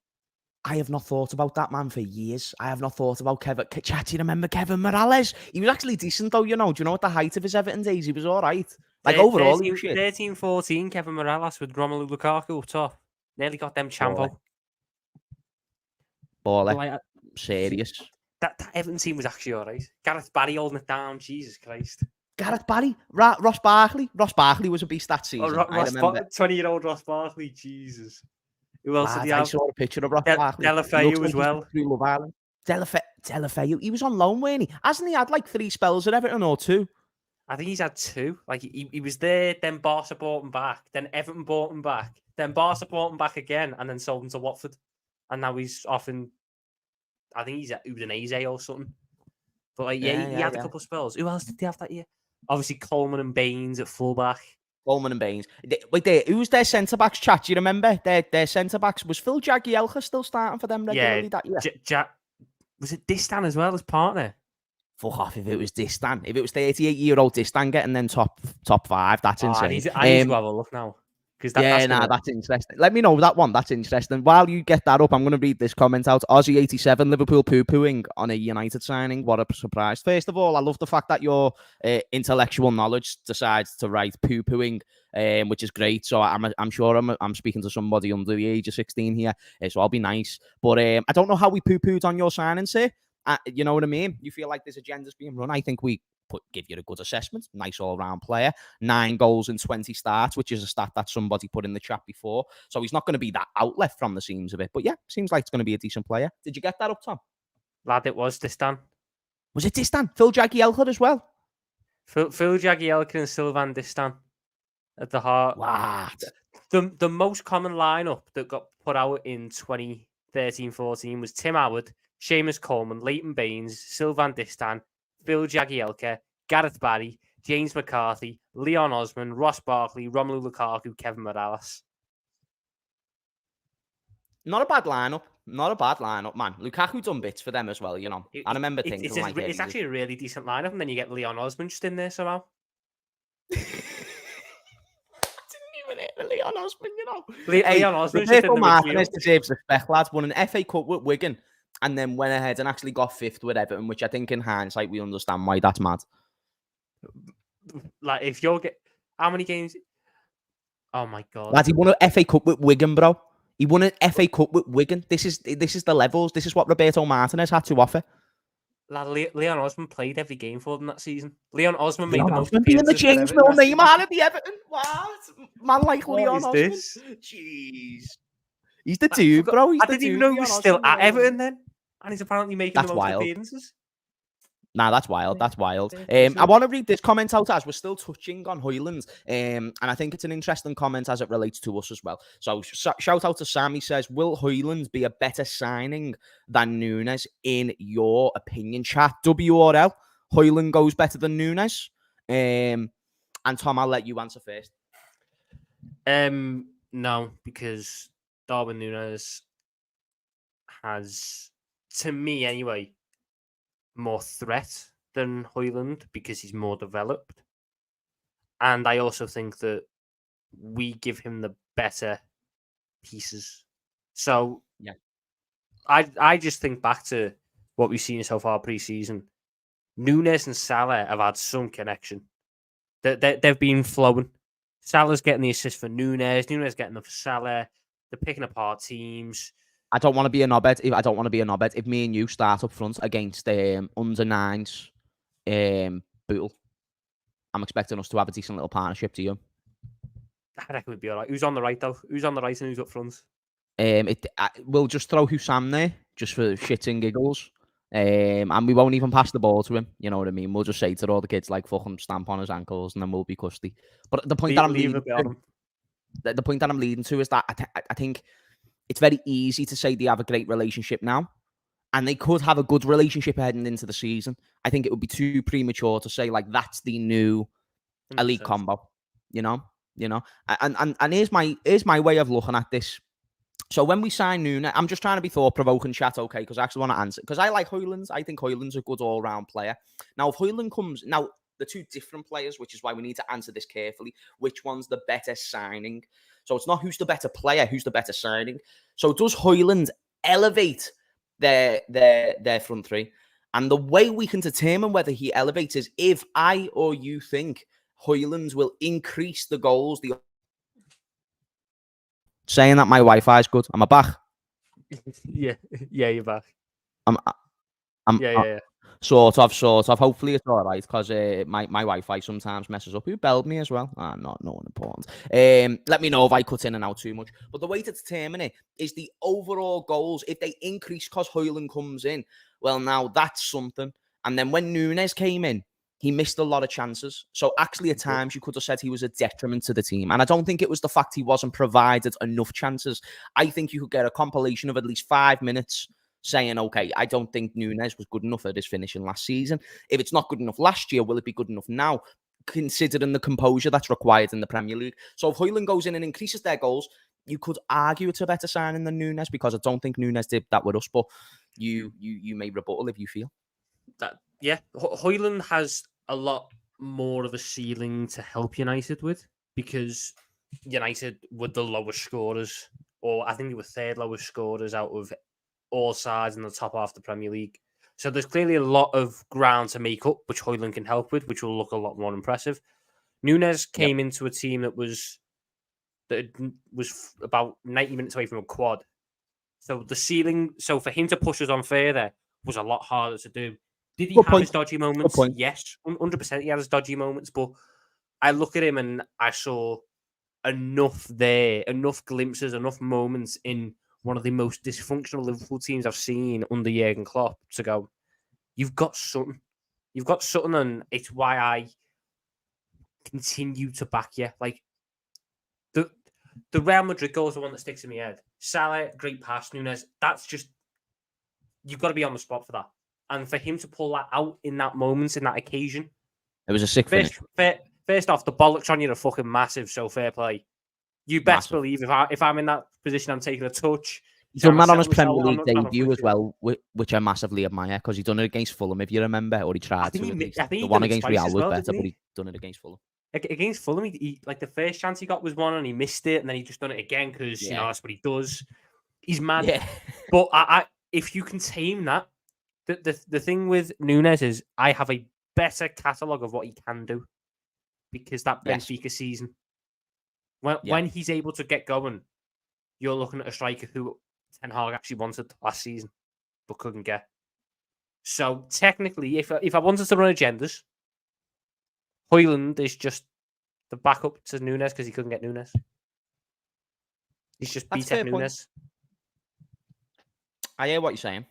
I have not thought about that man for years. I have not thought about Kevin. Chat, you remember Kevin Morales? He was actually decent though, you know. Do you know at the height of his Everton days, he was all right. Like overall, he was shit. 13-14, Kevin Morales with Romelu Lukaku up top. Nearly got them Champo. Baller. Serious. That Everton team was actually all right. Gareth Barry holding it down. Jesus Christ. Gareth Barry? Ross Barkley? Ross Barkley was a beast that season. I remember. 20-year-old Ross Barkley. Jesus. Who else did he have? I saw a picture of Ross Barkley. Delafeu as well. Love Island. Delafeu. He was on loan, wasn't he? Hasn't he had like 3 spells at Everton or 2? I think he's had 2. Like he was there, then Barca bought him back, then Everton bought him back, then Barca bought him back again, and then sold him to Watford. And now he's off in, I think he's at Udinese or something. But like, he had a couple of spells. Who else did they have that year? Obviously Coleman and Baines at fullback. Coleman and Baines. Wait, who was their centre-backs, chat? Do you remember? Their centre-backs. Was Phil Jagielka still starting for them regularly that year? Was it Distan as well as partner? Fuck off if it was Distan. If it was 38-year-old Distan getting then top 5, that's insane. I need to have a look now. That's interesting. Let me know that one. That's interesting. While you get that up, I'm going to read this comment out. Aussie87, Liverpool poo-pooing on a United signing. What a surprise. First of all, I love the fact that your intellectual knowledge decides to write poo-pooing, which is great. So I'm sure I'm speaking to somebody under the age of 16 here, so I'll be nice. But I don't know how we poo-pooed on your signing, sir. You know what I mean? You feel like this agenda's being run. I think we give you a good assessment. Nice all-round player. 9 goals in 20 starts, which is a stat that somebody put in the chat before. So he's not going to be that outlet from the seams of it. But yeah, seems like it's going to be a decent player. Did you get that up, Tom? Lad, it was Distan. Was it Distan? Phil Jagielka as well? Phil Jagielka and Sylvain Distan at the heart. Wow. The most common lineup that got put out in 2013-14 was Tim Howard, Seamus Coleman, Leighton Baines, Sylvain Distan, Phil Jagielka, Gareth Barry, James McCarthy, Leon Osman, Ross Barkley, Romelu Lukaku, Kevin Morales. Not a bad lineup. Not a bad lineup, man. Lukaku done bits for them as well, you know. I remember thinking it's actually a really decent lineup, and then you get Leon Osman just in there somehow. I didn't even hit Leon Osman, you know. Leon Osman just in the Martinez deserves respect, lads. Won an FA Cup with Wigan. And then went ahead and actually got 5th with Everton, which I think in hindsight, we understand why that's mad. Like, if you're how many games? Oh my God. Lad, he won an FA Cup with Wigan, bro. He won an FA Cup with Wigan. This is the levels. This is what Roberto Martinez had to offer. Lad, Leon Osman played every game for them that season. Leon Osman made Leon the most Osman being the James Mill Neymar at the Everton. What? Man like Leon Osman. Jeez. He's the dude, bro. I didn't even know he was still at Everton then. And he's apparently making the most appearances. Nah, that's wild. That's wild. I want to read this comment out as we're still touching on Hojlund. And I think it's an interesting comment as it relates to us as well. So shout out to Sam. He says, will Hojlund be a better signing than Nunez in your opinion? Chat WRL. Hojlund goes better than Nunez. And Tom, I'll let you answer first. No, because Darwin Nunez has, to me anyway, more threat than Hojlund because he's more developed. And I also think that we give him the better pieces. So yeah, I just think back to what we've seen so far pre-season. Nunez and Salah have had some connection. They've been flowing. Salah's getting the assist for Nunez. Nunez getting them for Salah. They're picking apart teams. I don't want to be a knobhead. If me and you start up front against under nines, Bootle, I'm expecting us to have a decent little partnership. To you, I reckon we'd be all right. Who's on the right though? Who's on the right and who's up front? We'll just throw Hussam there just for shits and giggles. And we won't even pass the ball to him. You know what I mean? We'll just say to all the kids, like, fucking stamp on his ankles, and then we'll be custy. But the point that I'm leading to is that I think it's very easy to say they have a great relationship now, and they could have a good relationship heading into the season. I think it would be too premature to say, like, that's the new elite 100%. Combo. You know? And here's my way of looking at this. So when we sign Nunez, I'm just trying to be thought-provoking, chat, okay, because I actually want to answer. Because I like Hojlund. I think Hojlund's a good all-round player. Now, if Hojlund comes... Now, the two different players, which is why we need to answer this carefully. Which one's the better signing? So it's not who's the better player, who's the better signing. So does Hojlund elevate their front three? And the way we can determine whether he elevates is if I or you think Hojlund will increase the goals, saying that my Wi-Fi is good. Am I back? Yeah, you're back. I'm yeah. Sort of. Hopefully it's all right, because my Wi-Fi sometimes messes up. Who belled me as well? No one important. Let me know if I cut in and out too much. But the way to determine it is the overall goals. If they increase because Hojlund comes in, well, now that's something. And then when Nunez came in, he missed a lot of chances. So actually, at times, you could have said he was a detriment to the team. And I don't think it was the fact he wasn't provided enough chances. I think you could get a compilation of at least 5 minutes saying, okay, I don't think Nunez was good enough at his finishing last season. If it's not good enough last year, will it be good enough now, considering the composure that's required in the Premier League? So if Hojlund goes in and increases their goals, you could argue it's a better signing than Nunez, because I don't think Nunez did that with us. But you may rebuttal if you feel that. Yeah, Hojlund has a lot more of a ceiling to help United with, because United were the lowest scorers, or I think they were third lowest scorers out of all sides in the top half of the Premier League. So there's clearly a lot of ground to make up, which Hojlund can help with, which will look a lot more impressive. Nunez came into a team that was about 90 minutes away from a quad. So the ceiling, so for him to push us on further was a lot harder to do. Did he have his dodgy moments? Yes, 100% he had his dodgy moments, but I look at him and I saw enough glimpses, enough moments in one of the most dysfunctional Liverpool teams I've seen under Jurgen Klopp to go, you've got something, and it's why I continue to back you. Like, the Real Madrid goal is the one that sticks in my head. Salah, great pass, Nunez, that's just, you've got to be on the spot for that. And for him to pull that out in that moment, in that occasion, it was a sick finish. First off, the bollocks on you are fucking massive, so fair play. You best believe if I'm in that position, I'm taking a touch. He's done that on his Premier League debut as well, which I massively admire, because he done it against Fulham, if you remember, or he tried to. The one against Real was better, but he done it against Fulham. Against Fulham, he like the first chance he got was one, and he missed it, and then he just done it again because you know that's what he does. He's mad. Yeah. But I if you can tame that, the thing with Nunez is I have a better catalogue of what he can do, because that Benfica season, when he's able to get going, you're looking at a striker who Ten Hag actually wanted last season but couldn't get. So technically, if I wanted to run agendas, Hojlund is just the backup to Nunez because he couldn't get Nunez. He's just BTEC Nunez. I hear what you're saying.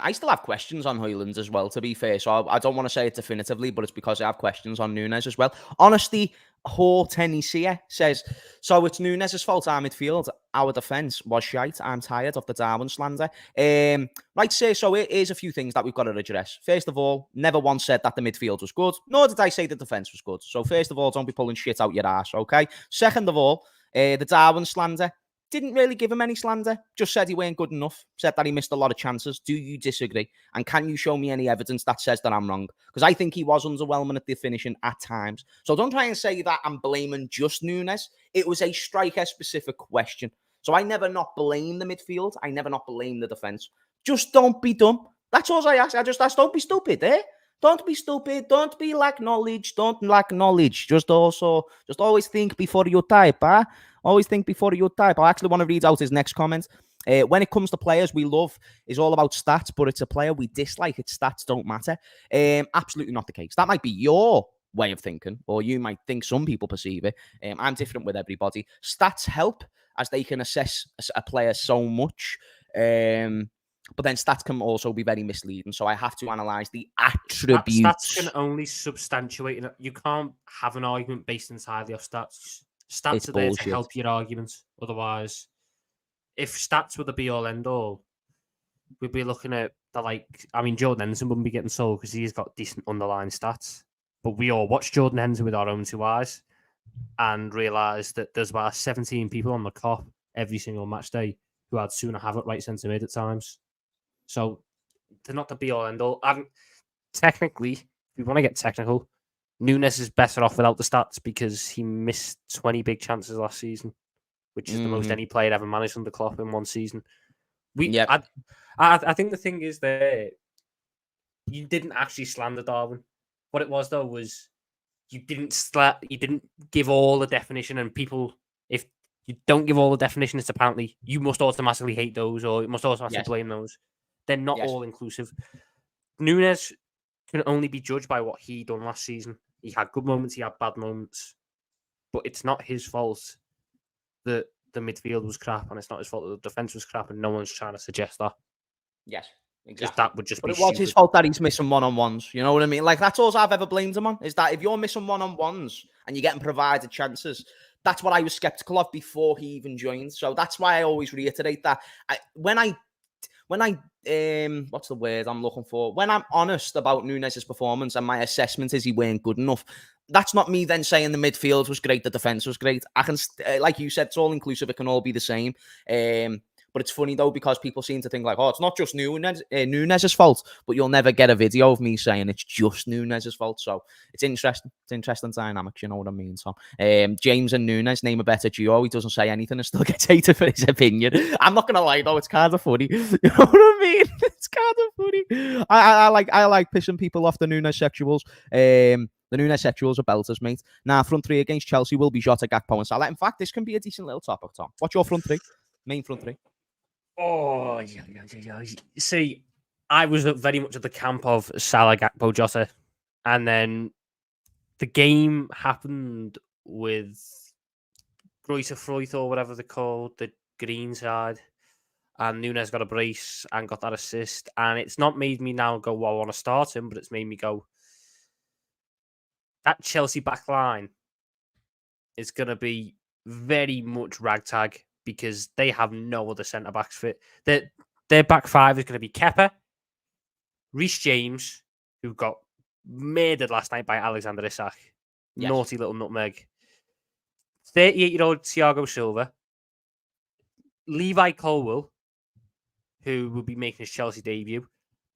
I still have questions on Hojlund as well, to be fair. So I don't want to say it definitively, but it's because I have questions on Nunez as well. Honesty, Tenisia says, so it's Nunez's fault our midfield. Our defence was shite. I'm tired of the Darwin slander. Right, say, so here's a few things that we've got to address. First of all, never once said that the midfield was good, nor did I say the defence was good. So first of all, don't be pulling shit out your ass, okay? Second of all, the Darwin slander. Didn't really give him any slander. Just said he weren't good enough. Said that he missed a lot of chances. Do you disagree? And can you show me any evidence that says that I'm wrong? Because I think he was underwhelming at the finishing at times. So don't try and say that I'm blaming just Nunez. It was a striker-specific question. So I never not blame the midfield. I never not blame the defence. Just don't be dumb. That's all I ask. I just ask, don't be stupid, eh? Don't be stupid. Don't be lack knowledge. Don't lack knowledge. Just always think before you type, huh? Always think before you type. I actually want to read out his next comment. When it comes to players we love, is all about stats, but it's a player we dislike. Its stats don't matter. Absolutely not the case. That might be your way of thinking, or you might think some people perceive it. I'm different with everybody. Stats help as they can assess a player so much. But then stats can also be very misleading. So I have to analyze the attributes. Stats can only substantiate. You can't have an argument based entirely off stats. Stats are there to help your argument. Otherwise, if stats were the be all end all, we'd be looking at Jordan Henderson wouldn't be getting sold because he's got decent underlying stats. But we all watch Jordan Henderson with our own two eyes and realise that there's about 17 people on the clock every single match day who I'd sooner have at right centre mid at times. So they're not the be all end all. And technically, if we want to get technical, Nunez is better off without the stats because he missed 20 big chances last season, which is the most any player ever managed under Klopp in one season. I think the thing is that you didn't actually slander Darwin. What it was though was you didn't give all the definition, and people, if you don't give all the definition, it's apparently you must automatically hate those or you must automatically blame those. They're not all inclusive. Nunez can only be judged by what he done last season. He had good moments, he had bad moments, but it's not his fault that the midfield was crap, and it's not his fault that the defense was crap, and no one's trying to suggest that. Yes, exactly. That would just but be it was stupid. His fault that he's missing one-on-ones. You know what I mean? Like, that's all I've ever blamed him on, is that if you're missing one-on-ones and you're getting provided chances, that's what I was skeptical of before he even joined. So that's why I always reiterate that. When I what's the word I'm looking for? When I'm honest about Nunez's performance and my assessment is he weren't good enough, that's not me then saying the midfield was great, the defense was great. I can, like you said, it's all inclusive. It can all be the same. But it's funny though, because people seem to think like, oh, it's not just Nunez's fault, but you'll never get a video of me saying it's just Nunez's fault. So it's interesting. It's interesting dynamics, you know what I mean? So James and Nunez name a better duo. He doesn't say anything and still gets hated for his opinion. I'm not gonna lie though, it's kind of funny. You know what I mean? It's kind of funny. I like pissing people off, the Nunez sexuals. The Nunez sexuals are belters, mate. Now, front three against Chelsea will be Jota, Gakpo and Salah. In fact, this can be a decent little topic, Tom. What's your front three? Main front three? Oh, yeah. See, I was very much at the camp of Salah, Gakpo, Jota. And then the game happened with Greuther Fürth or whatever they're called, the green side. And Nunez got a brace and got that assist. And it's not made me now go, well, I want to start him, but it's made me go, that Chelsea back line is going to be very much ragtag because they have no other centre-backs fit. Their back five is going to be Kepa, Reece James, who got murdered last night by Alexander Isak. Yes. Naughty little nutmeg. 38-year-old Thiago Silva, Levi Colwill, who will be making his Chelsea debut,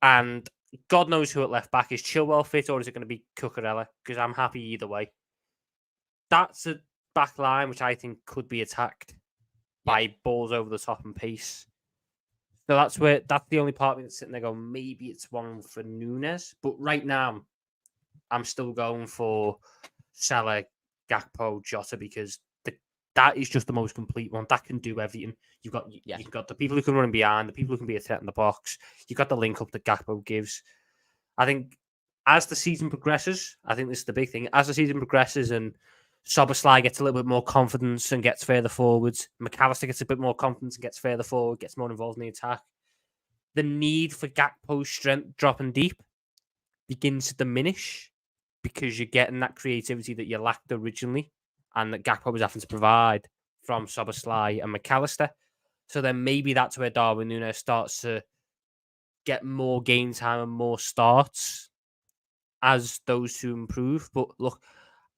and God knows who at left back. Is Chilwell fit or is it going to be Cucurella? Because I'm happy either way. That's a back line which I think could be attacked by balls over the top and pace. So that's the only part of me that's sitting there going, maybe it's one for Nunez. But right now, I'm still going for Salah, Gakpo, Jota, because that is just the most complete one. That can do everything. You've got the people who can run behind, the people who can be a threat in the box. You've got the link up that Gakpo gives. I think as the season progresses, I think this is the big thing. As the season progresses and Szoboszlai gets a little bit more confidence and gets further forwards, McAllister gets a bit more confidence and gets further forward, gets more involved in the attack, the need for Gakpo's strength dropping deep begins to diminish because you're getting that creativity that you lacked originally and that Gakpo was having to provide from Szoboszlai and McAllister. So then maybe that's where Darwin Nunez starts to get more game time and more starts as those two improve. But look,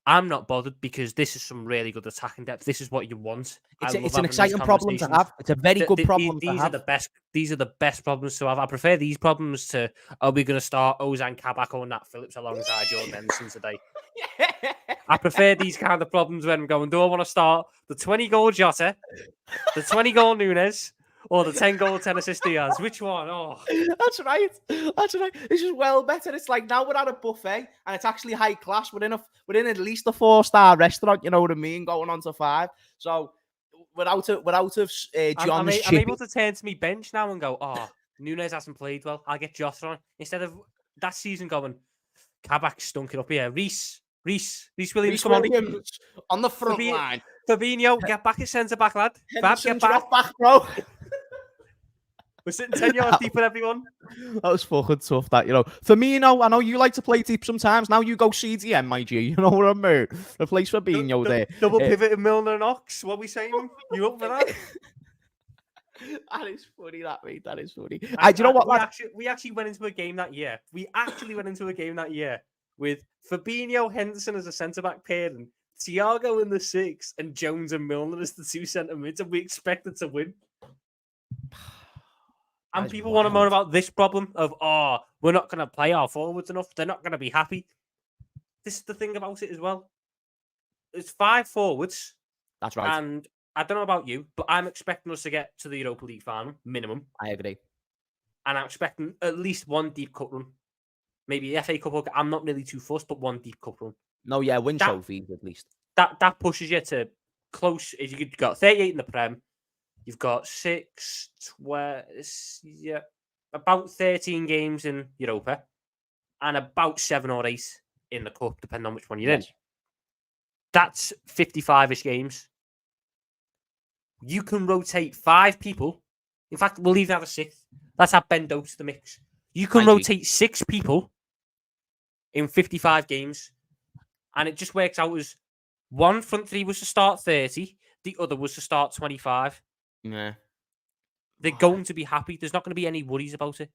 I'm not bothered because this is some really good attacking depth. This is what you want. It's an exciting problem to have. It's a very good problem to have. These are the best problems to have. I prefer these problems to, are we going to start Ozan Kabak or Nat Phillips alongside Jordan Henderson today? I prefer these kind of problems when I'm going, do I want to start the 20-goal Jota, the 20-goal Nunez, Or the 10 goal, 10 assist he has. Which one? Oh, That's right. That's right. This is well better. It's like now we're at a buffet and it's actually high class. We're in at least a 4-star restaurant. You know what I mean? Going on to 5. So we're out of John's. I'm able to turn to me bench now and go, oh, Nunez hasn't played well. I'll get Jota on instead of that season going. Kabak stunk it up here. Reece Williams, come on the front line. Fabinho, get back at centre back, lad. Fab, get back, bro. We're sitting 10 yards deep with everyone. That was fucking tough, that, you know. Firmino, I know you like to play deep sometimes. Now you go CDM, my G. You know what I mean? Replace Fabinho there. Double pivot in Milner and Ox. What are we saying? You up for that? That is funny, that, mate. That is funny. Do you know what? We actually went into a game that year. With Fabinho, Henderson as a centre-back pairing, Thiago in the 6, and Jones and Milner as the 2 centre-mids, and we expected to win. And people want to moan about this problem of, we're not going to play our forwards enough. They're not going to be happy. This is the thing about it as well. It's 5 forwards. That's right. And I don't know about you, but I'm expecting us to get to the Europa League final, minimum. I agree. And I'm expecting at least 1 deep cup run. Maybe FA Cup. I'm not really too fussed, but 1 deep cup run. No, yeah, win trophies at least. That pushes you to close. You've got 38 in the Prem. You've got 6, 12, about 13 games in Europa, and about 7 or 8 in the Cup, depending on which one you're in. That's 55-ish games. You can rotate 5 people. In fact, we'll leave that a 6th. Let's add Bendo to the mix. You can rotate 6 people in 55 games, and it just works out as 1 front 3 was to start 30, the other was to start 25. Yeah. They're going to be happy. There's not going to be any worries about it.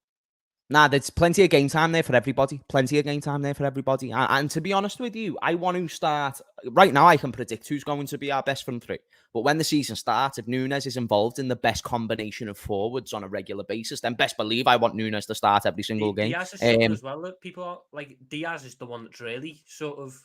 Nah, there's plenty of game time there for everybody. And to be honest with you, I want to start... Right now, I can predict who's going to be our best front 3. But when the season starts, if Nunez is involved in the best combination of forwards on a regular basis, then best believe I want Nunez to start every single game. Diaz is something as well that people are... Like, Diaz is the one that's really sort of...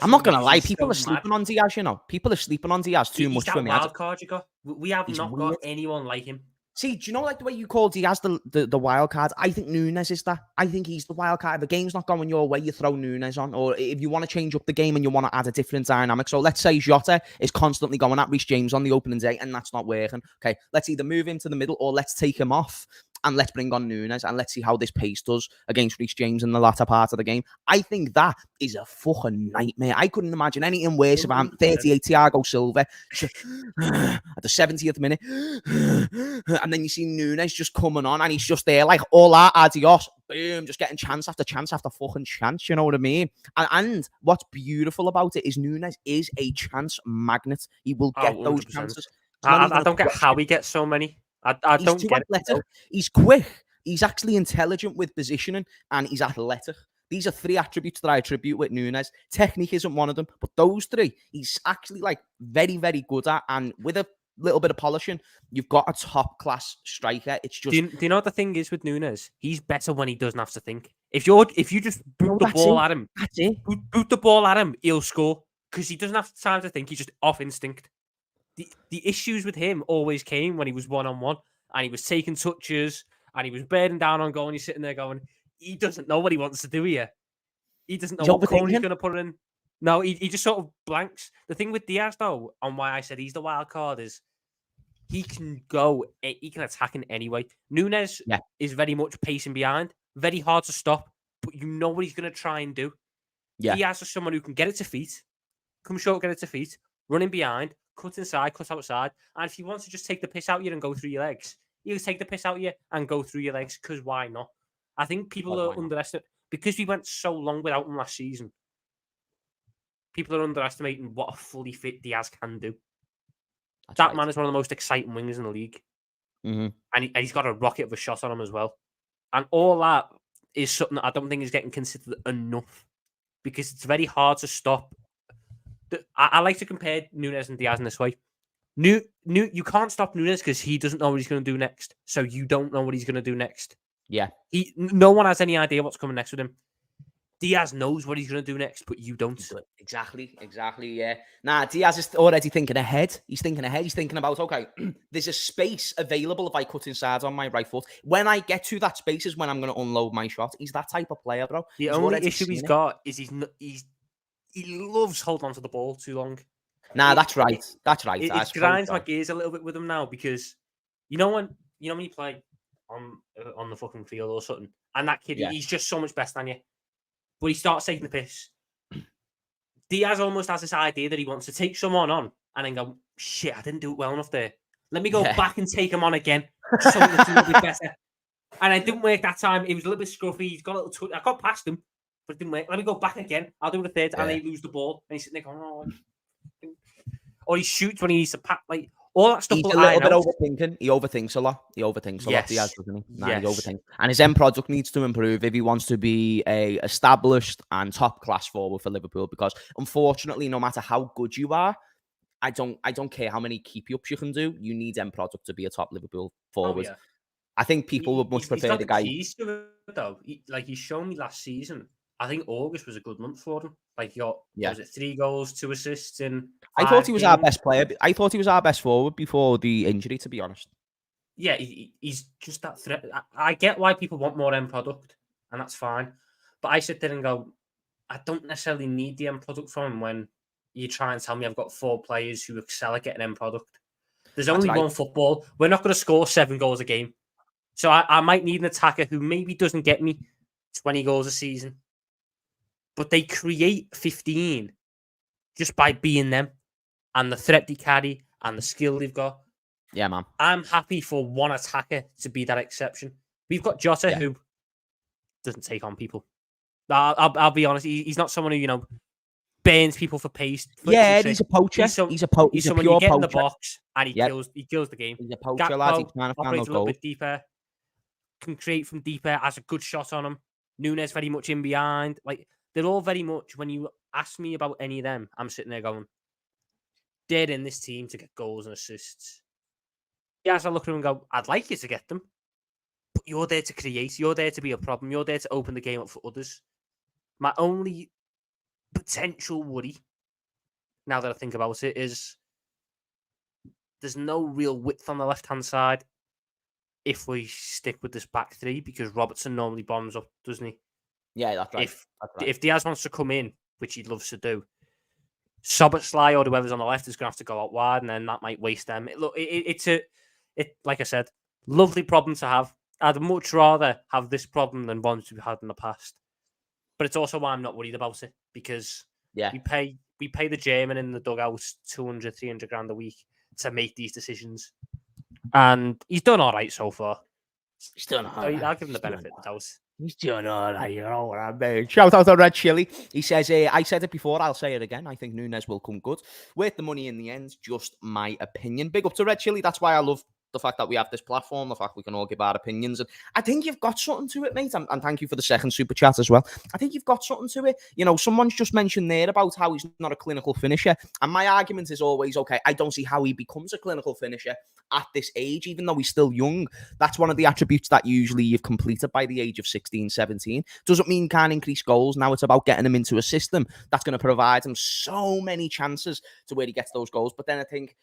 I'm not going to lie. People are sleeping on Diaz, you know. People are sleeping on Diaz too much for me. Wild card you got. We have not got anyone like him. See, do you know, like the way you call Diaz the wild card? I think Nunez is that. I think he's the wild card. If the game's not going your way, you throw Nunez on. Or if you want to change up the game and you want to add a different dynamic. So let's say Jota is constantly going at Reece James on the opening day and that's not working. Okay, let's either move him to the middle or let's take him off and let's bring on Nunez and let's see how this pace does against Reece James in the latter part of the game. I think that is a fucking nightmare. I couldn't imagine anything worse if I'm 38 Thiago Silva at the 70th minute and then you see Nunez just coming on and he's just there like, hola, adios, boom, just getting chance after chance after fucking chance, you know what I mean? And what's beautiful about it is Nunez is a chance magnet. He will get those chances. I don't get how he gets so many. I don't get it. He's quick. He's actually intelligent with positioning and he's athletic. These are 3 attributes that I attribute with Nunez. Technique isn't one of them, but those 3, he's actually like very, very good at. And with a little bit of polishing, you've got a top class striker. It's just. Do you know what the thing is with Nunez? He's better when he doesn't have to think. If you just boot the ball at him, that's it. Boot the ball at him, he'll score because he doesn't have time to think. He's just off instinct. The issues with him always came when he was 1-on-1 and he was taking touches and he was bearing down on goal and he's sitting there going, he doesn't know what he wants to do here. He doesn't know what corner he's going to put in. No, he just sort of blanks. The thing with Diaz, though, on why I said he's the wild card is he can attack in any way. Nunez is very much pacing behind, very hard to stop, but you know what he's going to try and do. Diaz is someone who can get it to feet, come short, get it to feet, running behind, cut inside, cut outside. And if he wants to just take the piss out of you and go through your legs, he'll take the piss out of you and go through your legs, because why not? I think people are underestimating, because we went so long without him last season, people are underestimating what a fully fit Diaz can do. That man is one of the most exciting wingers in the league. Mm-hmm. And he's got a rocket of a shot on him as well. And all that is something that I don't think is getting considered enough, because it's very hard to stop. I like to compare Nunez and Diaz in this way. You can't stop Nunez because he doesn't know what he's going to do next. So you don't know what he's going to do next. Yeah. No one has any idea what's coming next with him. Diaz knows what he's going to do next, but you don't. Exactly, yeah. Nah, Diaz is already thinking ahead. He's thinking about, okay, there's a space available if I cut inside on my right foot. When I get to that space is when I'm going to unload my shot. He's that type of player, bro. The only issue he's got is he loves holding on to the ball too long. Nah, that's right. It grinds my gears a little bit with him now because you know when you play on the fucking field or something, and that kid he's just so much better than you, but he starts taking the piss. Diaz almost has this idea that he wants to take someone on and then go, shit, I didn't do it well enough there. Let me go back and take him on again. So it's a little bit better. And it didn't work that time. It was a little bit scruffy. He's got a little touch. I got past him, but it didn't work. Let me go back again. I'll do it a third, and then he lose the ball. And he's sitting there going, oh. Or he shoots when he needs to pack. Like, all that stuff. He's a little bit overthinking. He overthinks a lot. Diaz, doesn't he? Nah, he overthinks. And his end product needs to improve if he wants to be a established and top class forward for Liverpool. Because unfortunately, no matter how good you are, I don't care how many keep ups you can do. You need end product to be a top Liverpool forward. Oh, yeah. I think people would much prefer the guy. Keys to it, though. He's shown me last season. I think August was a good month for him. Like he got, was it 3 goals, 2 assists in? I thought he was our best player. I thought he was our best forward before the injury, to be honest. Yeah, he's just that threat. I get why people want more end product, and that's fine. But I sit there and go, I don't necessarily need the end product from him when you try and tell me I've got 4 players who excel at getting end product. There's only one football. We're not going to score 7 goals a game. So I might need an attacker who maybe doesn't get me 20 goals a season, but they create 15 just by being them and the threat they carry and the skill they've got. Yeah, man. I'm happy for one attacker to be that exception. We've got Jota who doesn't take on people. I'll be honest. He's not someone who, burns people for pace. He's a poacher. He's someone you get poacher. In the box and he kills the game. He's a poacher, lad. He's trying to find operates a little bit deeper. Can create from deeper, has a good shot on him. Nunez very much in behind. Like, they're all very much, when you ask me about any of them, I'm sitting there going, they're in this team to get goals and assists. As I look at them and go, I'd like you to get them, but you're there to create. You're there to be a problem. You're there to open the game up for others. My only potential worry, now that I think about it, is there's no real width on the left-hand side if we stick with this back 3, because Robertson normally bombs up, doesn't he? Yeah, that's right. If Diaz wants to come in, which he loves to do, Szoboszlai or whoever's on the left is going to have to go out wide, and then that might waste them. It's like I said, lovely problem to have. I'd much rather have this problem than ones we've had in the past. But it's also why I'm not worried about it, because we pay the German in the dugout 200, 300 grand a week to make these decisions. And he's done all right so far. He's done all right. I'll give him the benefit of the doubt. He's doing all right. You know what I mean? Shout out to Red Chili. He says, I said it before, I'll say it again. I think Nunez will come good. Worth the money in the end, just my opinion. Big up to Red Chili. That's why I love the fact that we have this platform, the fact we can all give our opinions. And I think you've got something to it, mate. And thank you for the second super chat as well. I think you've got something to it. Someone's just mentioned there about how he's not a clinical finisher. And my argument is always, okay, I don't see how he becomes a clinical finisher at this age, even though he's still young. That's one of the attributes that usually you've completed by the age of 16, 17. Doesn't mean can't increase goals. Now it's about getting him into a system that's going to provide him so many chances to where he gets those goals. But then I think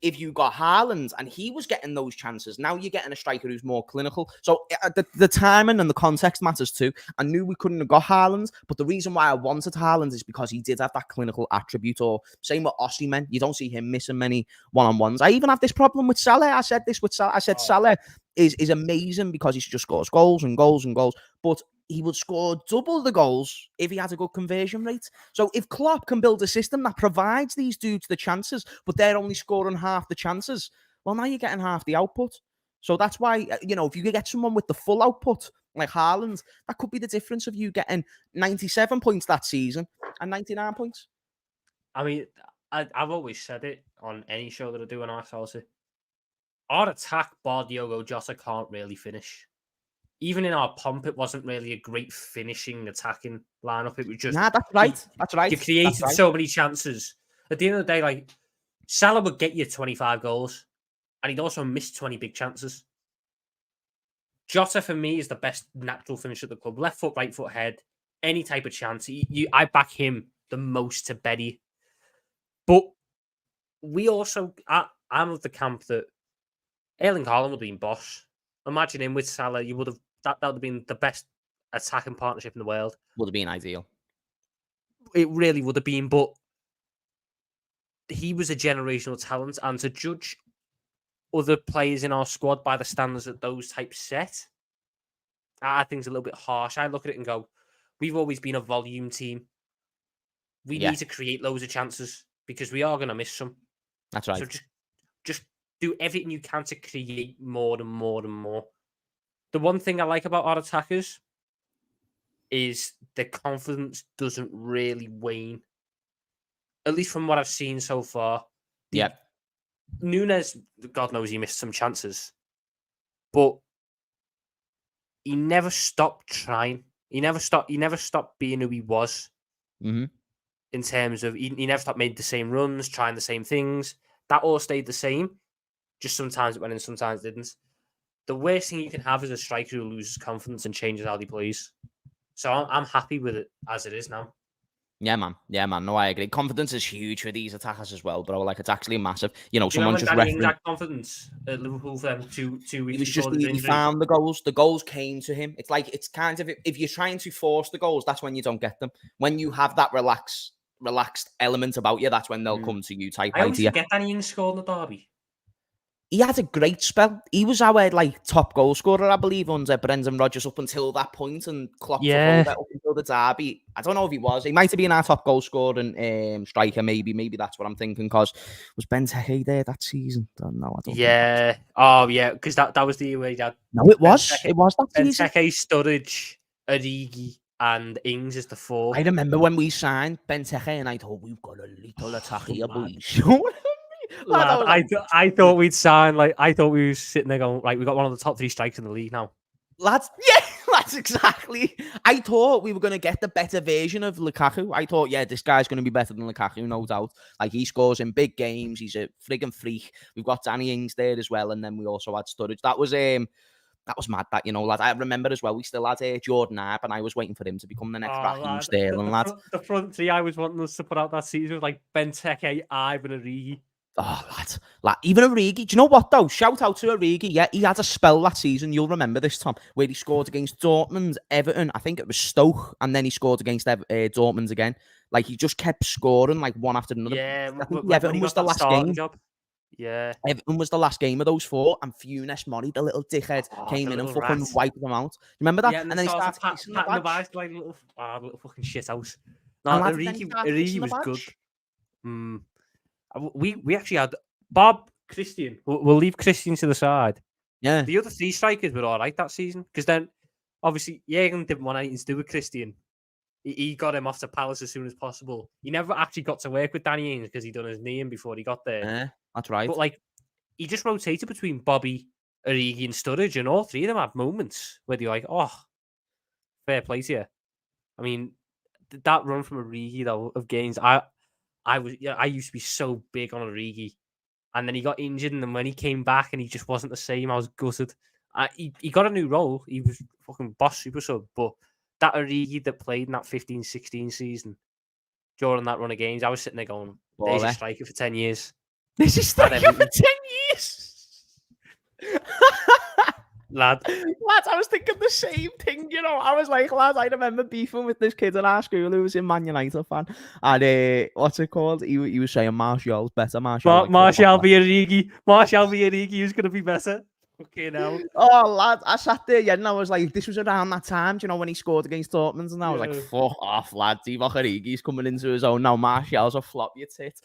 if you got Haaland and he was getting those chances, now you're getting a striker who's more clinical. So the timing and the context matters too. I knew we couldn't have got Haaland, but the reason why I wanted Haaland is because he did have that clinical attribute. Or same with Osimhen, you don't see him missing many one-on-ones. I even have this problem with Salah. I said this with Salah. I said Salah is amazing because he just scores goals and goals and goals, but he would score double the goals if he had a good conversion rate. So if Klopp can build a system that provides these dudes the chances, but they're only scoring half the chances, well, now you're getting half the output. So that's why, if you get someone with the full output, like Haaland, that could be the difference of you getting 97 points that season and 99 points. I mean, I've always said it on any show that I do on ourselves. Our attack, bar Diogo Jota, can't really finish. Even in our pomp, it wasn't really a great finishing, attacking lineup. It was just... Nah, that's right. That's right. You created so many chances. At the end of the day, like, Salah would get you 25 goals, and he'd also miss 20 big chances. Jota, for me, is the best natural finisher at the club. Left foot, right foot, head. any type of chance. I back him the most to Betty. But we also, I'm of the camp that Erling Haaland would have been boss. Imagine him with Salah. You would have that would have been the best attacking partnership in the world. Would have been ideal. It really would have been, but he was a generational talent, and to judge other players in our squad by the standards that those types set, I think it's a little bit harsh. I look at it and go, we've always been a volume team. We need to create loads of chances because we are going to miss some. That's right. So just do everything you can to create more and more and more. The one thing I like about our attackers is the confidence doesn't really wane. At least from what I've seen so far. Yeah. Nunez, God knows he missed some chances. But he never stopped trying. He never stopped being who he was. Mm-hmm. In terms of, he never stopped making the same runs, trying the same things. That all stayed the same. Just sometimes it went in, sometimes it didn't. The worst thing you can have is a striker who loses confidence and changes how he plays. So I'm happy with it as it is now. Yeah, man. No, I agree. Confidence is huge for these attackers as well, bro. Like, it's actually massive. You know, someone just Danny Ings had confidence at Liverpool for them 2 weeks before the injury. He found the goals. The goals came to him. It's like, it's kind of, if you're trying to force the goals, that's when you don't get them. When you have that relaxed element about you, that's when they'll come to you type idea. I always forget Danny Ings scored in the derby. He had a great spell. He was our top goal scorer, I believe, under Brendan Rodgers up until that point, and Klopp took over up until the derby. I don't know if he was. He might have been our top goal scorer and striker. Maybe that's what I'm thinking. Because was Benteke there that season? Don't know. I don't yeah. Oh yeah, because that was the year where he had. No, it was. It was that season. Benteke, Sturridge, Origi, and Ings is the 4. I remember when we signed Benteke, and I thought we've got a little attack here, boys. Lad, I thought we'd sign, I thought we were sitting there going, right, we got one of the top 3 strikers in the league now. Lads, that's exactly. I thought we were going to get the better version of Lukaku. I thought, this guy's going to be better than Lukaku, no doubt. Like, he scores in big games. He's a friggin' freak. We've got Danny Ings there as well, and then we also had Sturridge. That was mad, that, lad. I remember as well, we still had Jordan Arp, and I was waiting for him to become the next Raheem Sterling, lad. The front 3 I was wanting us to put out that season was like Benteke, Ivan, and Origi. Oh, lad, even Origi. Do you know what, though? Shout out to Origi. Yeah, he had a spell that season. You'll remember this, Tom, where he scored against Dortmund, Everton. I think it was Stoke, and then he scored against Dortmund again. Like, he just kept scoring, one after another. Yeah, Everton was the last game. Job. Yeah. Everton was the last game of those 4, and Funes Mori, the little dickhead, came in and fucking wiped them out. Remember that? Yeah, and then he started patting the badge like little fucking shit house. No, Origi was good. We actually had Bob, Christian. We'll leave Christian to the side. Yeah. The other 3 strikers were all right that season, because then, obviously, Jürgen didn't want anything to do with Christian. He got him off to Palace as soon as possible. He never actually got to work with Danny Ings because he'd done his knee in before he got there. Yeah, that's right. But, he just rotated between Bobby, Origi, and Sturridge, and all 3 of them had moments where you're like, oh, fair play to you. I mean, that run from Origi, though, of games, I used to be so big on Origi, and then he got injured, and then when he came back and he just wasn't the same, I was gutted. He got a new role. He was fucking boss super sub, but that Origi that played in that 15-16 season during that run of games, I was sitting there going, there's a striker for 10 years. There's a striker for 10 years? Lads, I was thinking the same thing, I was like, lads, I remember beefing with this kid at our school who was a Man United fan, and what's it called? He was saying Martial's better. Martial be Origi. Martial be Origi. Who's going to be better? Okay, now. Oh, lad, I sat there, and I was like, this was around that time, when he scored against Dortmund, and I was like, fuck off, lad. Divock Origi's coming into his own now. Martial's a flop, you tit.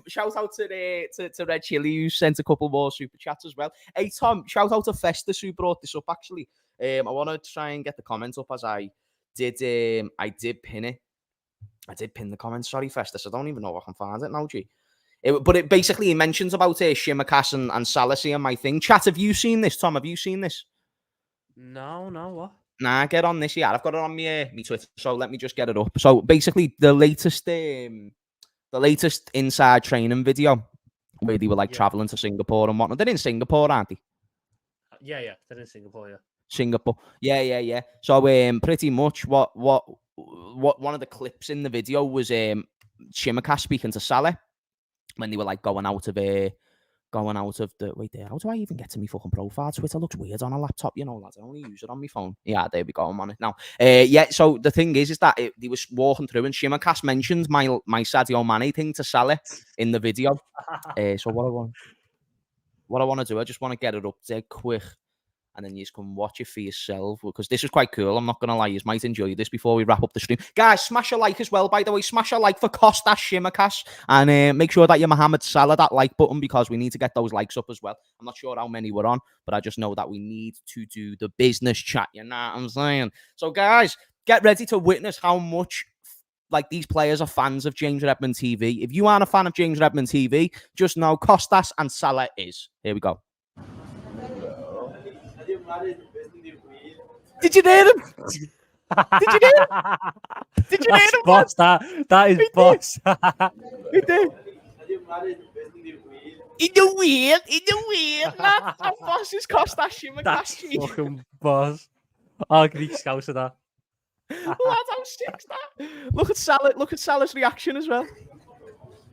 Shout out to Red Chili, who sent a couple more super chats as well. Hey, Tom, shout out to Festus, who brought this up, actually. I want to try and get the comments up as I did. I did pin it. I did pin the comments. Sorry, Festus. I don't even know if I can find it now, G. But it basically mentions about Shimaka's and Salasy and my thing. Chat, have you seen this, Tom? Have you seen this? No, what? Nah, get on this. Yeah, I've got it on me Twitter, so let me just get it up. So basically, the latest inside training video where they were traveling to Singapore and whatnot. They're in Singapore, aren't they? Yeah, they're in Singapore. Yeah. Singapore. Yeah. So pretty much what one of the clips in the video was Shimaka speaking to Salah when they were like going out of the wait there. How do I even get to my fucking profile? Twitter looks weird on a laptop, you know, lads. I only use it on my phone. Yeah, there we go. I'm on it now. Yeah. So the thing is that he was walking through and Shimaka mentioned my Sadio Mane thing to Salah in the video. So what I want to do, I just want to get it up there quick. And then you just come watch it for yourself because this is quite cool. I'm not going to lie. You might enjoy this before we wrap up the stream. Guys, smash a like as well, by the way. Smash a like for Kostas Shimikas. And make sure that you're Mohamed Salah, that like button, because we need to get those likes up as well. I'm not sure how many we're on, but I just know that we need to do the business chat. You know what I'm saying? So, guys, get ready to witness how much like these players are fans of James Redmond TV. If you aren't a fan of James Redmond TV, just know Kostas and Salah is. Here we go. Did you hear him? Did you hear him? Did you hear him? Boss, that is boss. He did. In the wheel, lad. Our boss is Kostas Shimikas. That's fucking boss. Oh, Greek scouser that. Lad, how sick's that? Look at Salah's reaction as well.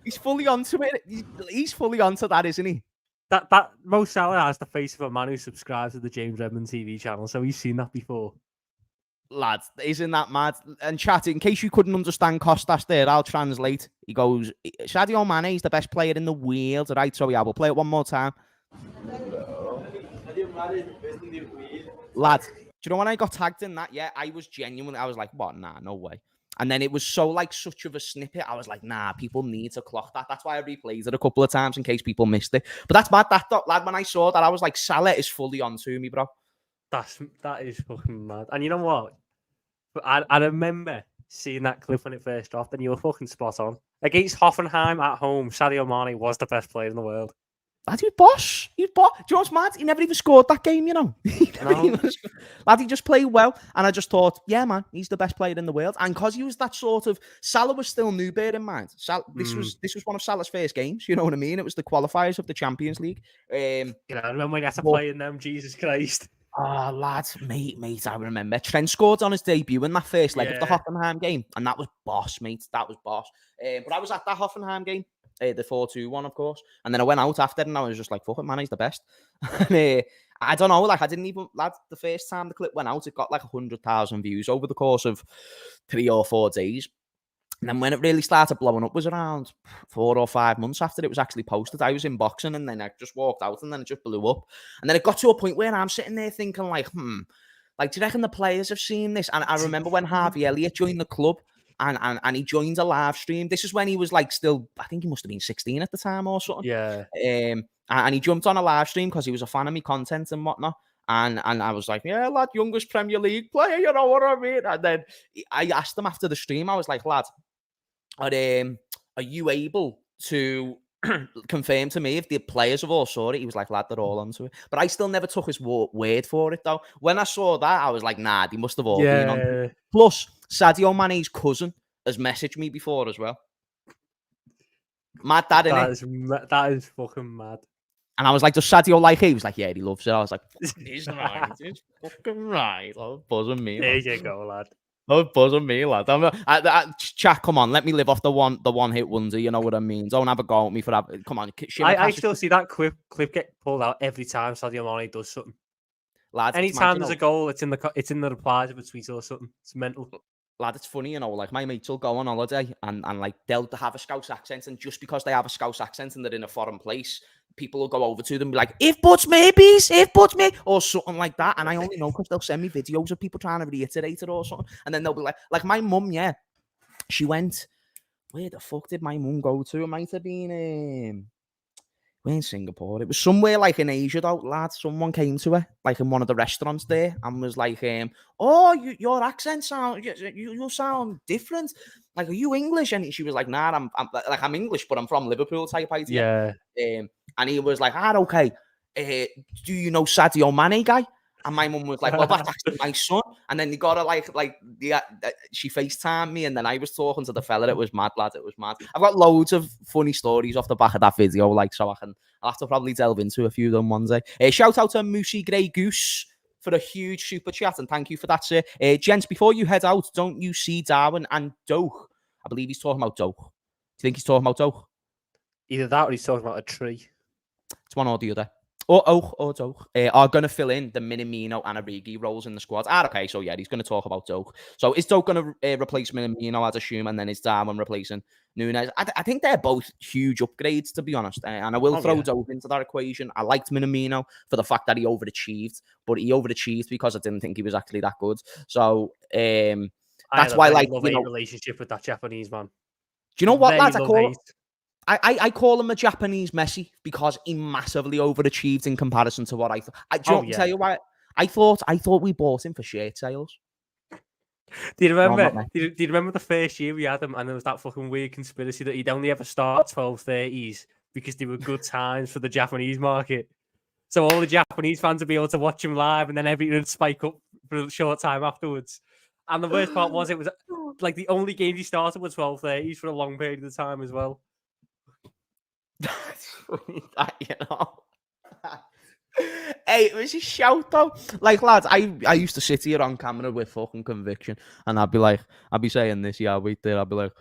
He's fully onto it. He's fully onto that, isn't he? That Mo Salah has the face of a man who subscribes to the James Redmond TV channel, so he's seen that before. Lads, isn't that mad? And chat, in case you couldn't understand Kostas there, I'll translate. He goes, Sadio Mane is the best player in the world, right? So yeah, we'll play it one more time. Lad, do you know when I got tagged in that? Yeah, I was like, what? Nah, no way. And then it was so like such of a snippet. I was like, nah, people need to clock that. That's why I replayed it a couple of times in case people missed it. But that's mad. Lad, when I saw that, I was like, Salah is fully onto me, bro. That is fucking mad. And you know what? I remember seeing that clip when it first dropped, and you were fucking spot on. Against Hoffenheim at home, Sadio Mane was the best player in the world. Lad, he was boss. Do you know what's mad? He never even scored that game, you know. Lad, he just played well. And I just thought, yeah, man, he's the best player in the world. And because he was that sort of... Salah was still new, bear in mind. This was one of Salah's first games, you know what I mean? It was the qualifiers of the Champions League. You know, I remember when he had to play in them, Jesus Christ. Oh, lad, mate, I remember. Trent scored on his debut in that first leg of the Hoffenheim game. And that was boss, mate. That was boss. But I was at that Hoffenheim game. The 4-2 one, of course. And then I went out after and I was just like, fuck it, man, he's the best. And, I don't know, like, I didn't even, lad, the first time the clip went out, it got like 100,000 views over the course of 3 or 4 days. And then when it really started blowing up was around 4 or 5 months after it was actually posted. I was in boxing and then I just walked out and then it just blew up. And then it got to a point where I'm sitting there thinking like, like, do you reckon the players have seen this? And I remember when Harvey Elliott joined the club, and he joined a live stream. This is when he was like still, I think he must have been 16 at the time or something. Yeah. And he jumped on a live stream because he was a fan of me content and whatnot. And I was like, yeah, lad, youngest Premier League player, you know what I mean? And then I asked him after the stream, I was like, lad, are you able to confirm to me if the players have all saw it? He was like, lad, they're all onto it. But I still never took his word for it, though. When I saw that, I was like, nah, they must have all been on it. Plus, Sadio Mane's cousin has messaged me before as well. Mad dad, innit? That is fucking mad. And I was like, does Sadio like it? He was like, yeah, he loves it. I was like, he's right. He's fucking right. Oh, buzzing me. There you go, lad. Oh, buzzing me, lad. Chat, come on. Let me live off the one hit wonder. You know what I mean? Don't have a go at me for that. Come on. I still see that clip get pulled out every time Sadio Mane does something. Lads, anytime there's a goal, it's in the replies of a tweet or something. It's mental. Lad, it's funny, you know, like my mates will go on holiday and like they'll have a Scouse accent, and just because they have a Scouse accent and they're in a foreign place, people will go over to them and be like, if but maybes, or something like that. And I only know because they'll send me videos of people trying to reiterate it or something. And then they'll be like my mum, yeah, she went, where the fuck did my mum go to? It might have been we're in Singapore. It was somewhere like in Asia, though, lad. Someone came to her, like in one of the restaurants there, and was like, "Oh, your accent sound, you sound different. Like, are you English?" And she was like, "Nah, I'm English, but I'm from Liverpool," type idea. Yeah. And he was like, okay. Do you know Sadio Mane guy? And my mum was like, well, that's actually my son. And then they got her she FaceTimed me, and then I was talking to the fella. It was mad, lad. It was mad. I've got loads of funny stories off the back of that video, like, so I'll have to probably delve into a few of them one day. Shout out to Moosey Grey Goose for a huge super chat, and thank you for that, sir. Gents, before you head out, don't you see Darwin and Doak? I believe he's talking about Doak. Do you think he's talking about Doak? Either that or he's talking about a tree. It's one or the other. Or Doak are going to fill in the Minamino and Origi roles in the squad. Okay, so yeah, he's going to talk about Doak. So is Doak going to replace Minamino, I'd assume, and then is Darwin replacing Nunez? I think they're both huge upgrades, to be honest. And I will throw Doak into that equation. I liked Minamino for the fact that he overachieved, but he overachieved because I didn't think he was actually that good. So that's why, like, relationship with that Japanese man. Do you know what, lads? I call him a Japanese Messi because he massively overachieved in comparison to what I thought. Tell you why? I thought we bought him for shirt sales. Do you remember? Do you remember the first year we had him, and there was that fucking weird conspiracy that he'd only ever start 12:30s because they were good times for the Japanese market. So all the Japanese fans would be able to watch him live, and then everything would spike up for a short time afterwards. And the worst part was it was like the only games he started were 12:30s for a long period of time as well. That's funny, that, you know. Hey, it was a shout though. Like, lads, I used to sit here on camera with fucking conviction, and I'd be saying this, yeah, wait there, I'd be like,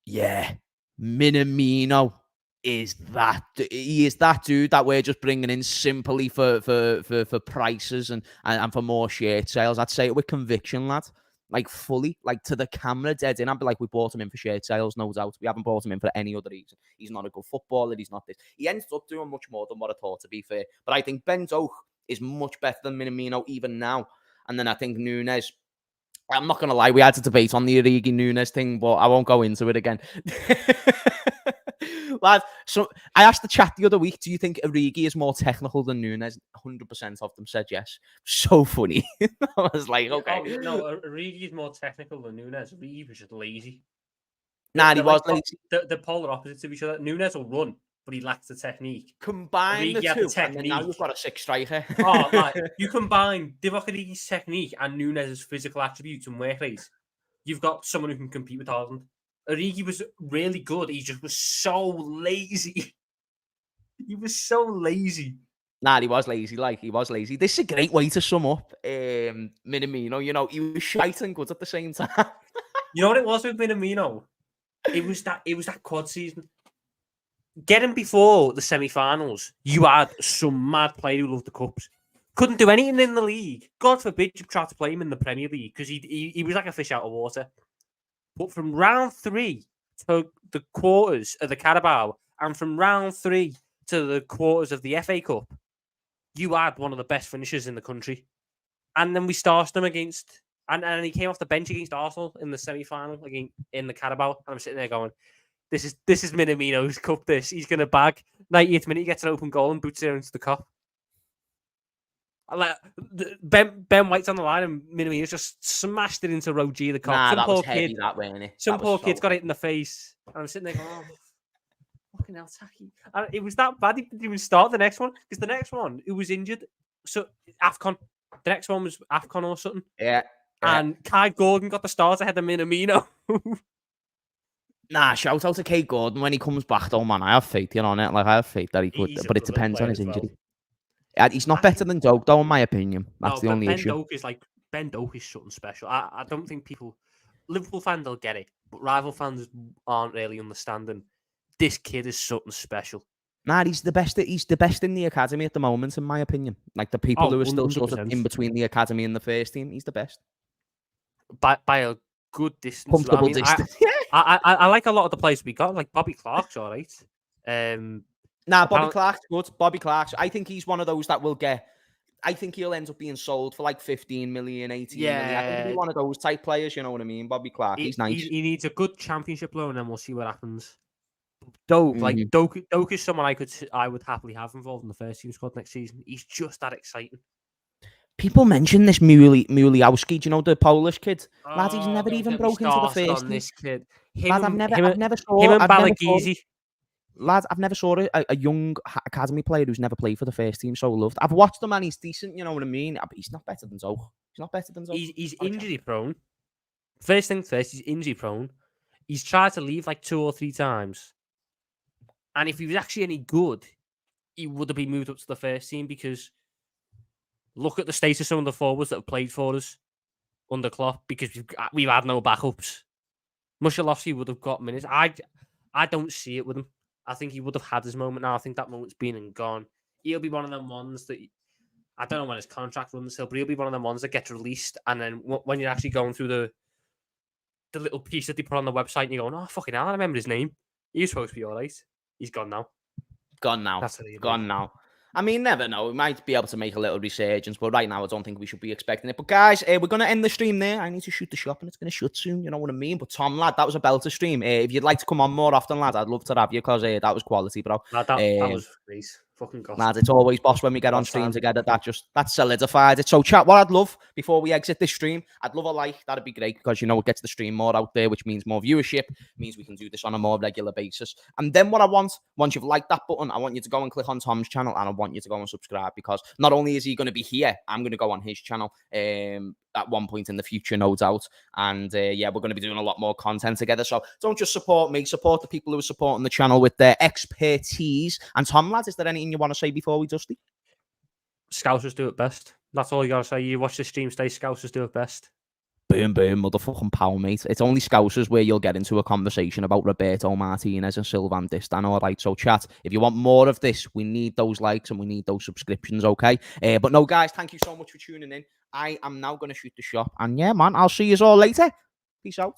yeah, Minamino is that dude that we're just bringing in simply for prices and for more shirt sales. I'd say it with conviction, lad. Like, fully, like, to the camera, dead in. I'd be like, we bought him in for shirt sales, no doubt. We haven't bought him in for any other reason. He's not a good footballer. He's not this. He ends up doing much more than what I thought, to be fair. But I think Ben Doak is much better than Minamino even now. And then I think Nunez, I'm not going to lie, we had a debate on the Origi Nunez thing, but I won't go into it again. Lads, so I asked the chat the other week, do you think Origi is more technical than Nunez? 100% of them said yes. So funny. I was like, okay. No, Origi is more technical than Nunez. Origi was just lazy. He was lazy. The polar opposites of each other. Nunez will run, but he lacks the technique. Combine the two, and then now you've got a six striker. You combine Divock Origi's technique and Nunez's physical attributes and work rate. You've got someone who can compete with Haaland. Origi was really good. He just was so lazy. He was so lazy. He was lazy. He was lazy. This is a great way to sum up Minamino. You know, he was shite and good at the same time. You know what it was with Minamino? It was that quad season. Getting before the semi-finals, you had some mad player who loved the cups. Couldn't do anything in the league. God forbid you tried to play him in the Premier League because he was like a fish out of water. But from round 3 to the quarters of the Carabao, and from round 3 to the quarters of the FA Cup, you had one of the best finishers in the country. And then we started him against, and he came off the bench against Arsenal in the semi-final in the Carabao. And I'm sitting there going, this is Minamino's cup. He's going to bag. 90th minute, he gets an open goal and boots it into the cup. Like Ben White's on the line and Minamino's just smashed it into Row G, the cop. That was heavy, that, wasn't it? Some poor kid's got it in the face. And I'm sitting there going, oh, fucking hell, tacky. And it was that bad he didn't even start the next one. Because the next one, who was injured, so AFCON. The next one was AFCON or something. Yeah. And Kai Gordon got the start ahead of Minamino. Shout out to Kai Gordon when he comes back, though, man. I have faith, you know, on it. Like, I have faith that he could, but it depends on his injury. He's not better than Doak, though, in my opinion. That's the only issue. Ben Doak is something special. I don't think Liverpool fans will get it, but rival fans aren't really understanding. This kid is something special. He's the best. He's the best in the academy at the moment, in my opinion. Like the people who are still 100%. Sort of in between the academy and the first team, he's the best. By a good distance. Comfortable distance. I like a lot of the players we got. Like Bobby Clark's all right. Bobby Clark's good. Bobby Clark's. I think he's one of those that will get. I think he'll end up being sold for like 15 million, 18 million. I think he'll be one of those type players. You know what I mean? Bobby Clark. He's nice. He needs a good championship loan, and then we'll see what happens. Doak is someone I would happily have involved in the first team squad next season. He's just that exciting. People mention this Muliowski, do you know the Polish kid? Lad, he's never even broke into the first team. This kid. Lad, I've never saw him and Balagizi. Lads, I've never saw a young academy player who's never played for the first team so loved. I've watched him and he's decent, you know what I mean? But he's not better than Zoe. He's injury prone. First thing first, he's injury prone. He's tried to leave like 2 or 3 times. And if he was actually any good, he would have been moved up to the first team because look at the state of some of the forwards that have played for us under Klopp, because we've had no backups. Mushilovsky would have got minutes. I don't see it with him. I think he would have had his moment now. I think that moment's been and gone. He'll be one of them ones that, I don't know when his contract runs till, but he'll be one of them ones that gets released, and then when you're actually going through the little piece that they put on the website, and you're going, oh, fucking hell, I remember his name. He was supposed to be all right. He's gone now. Gone now. Gone now. I mean, never know. We might be able to make a little resurgence, but right now I don't think we should be expecting it. But guys, we're going to end the stream there. I need to shoot the shop, and it's going to shut soon. You know what I mean? But Tom, lad, that was a belter stream. If you'd like to come on more often, lad, I'd love to have you, because that was quality, bro. That was great. Fucking gosh. Lads, it's always boss when we get on stream together. That solidified it. So, chat, what I'd love before we exit this stream, I'd love a like. That'd be great, because it gets the stream more out there, which means more viewership, means we can do this on a more regular basis. And then what I want, once you've liked that button, I want you to go and click on Tom's channel, and I want you to go and subscribe, because not only is he going to be here, I'm going to go on his channel at one point in the future, no doubt. And we're going to be doing a lot more content together. So don't just support me, support the people who are supporting the channel with their expertise. And Tom, lads, is there anything you want to say before we dusty? Scousers do it best. That's all you got to say. You watch the stream, stay Scousers do it best. Boom, boom, motherfucking power, mate. It's only Scousers where you'll get into a conversation about Roberto Martinez and Sylvain Distin. All right, so chat, if you want more of this, we need those likes and we need those subscriptions, okay? But no, guys, thank you so much for tuning in. I am now going to shoot the shop. And yeah, man, I'll see you all later. Peace out.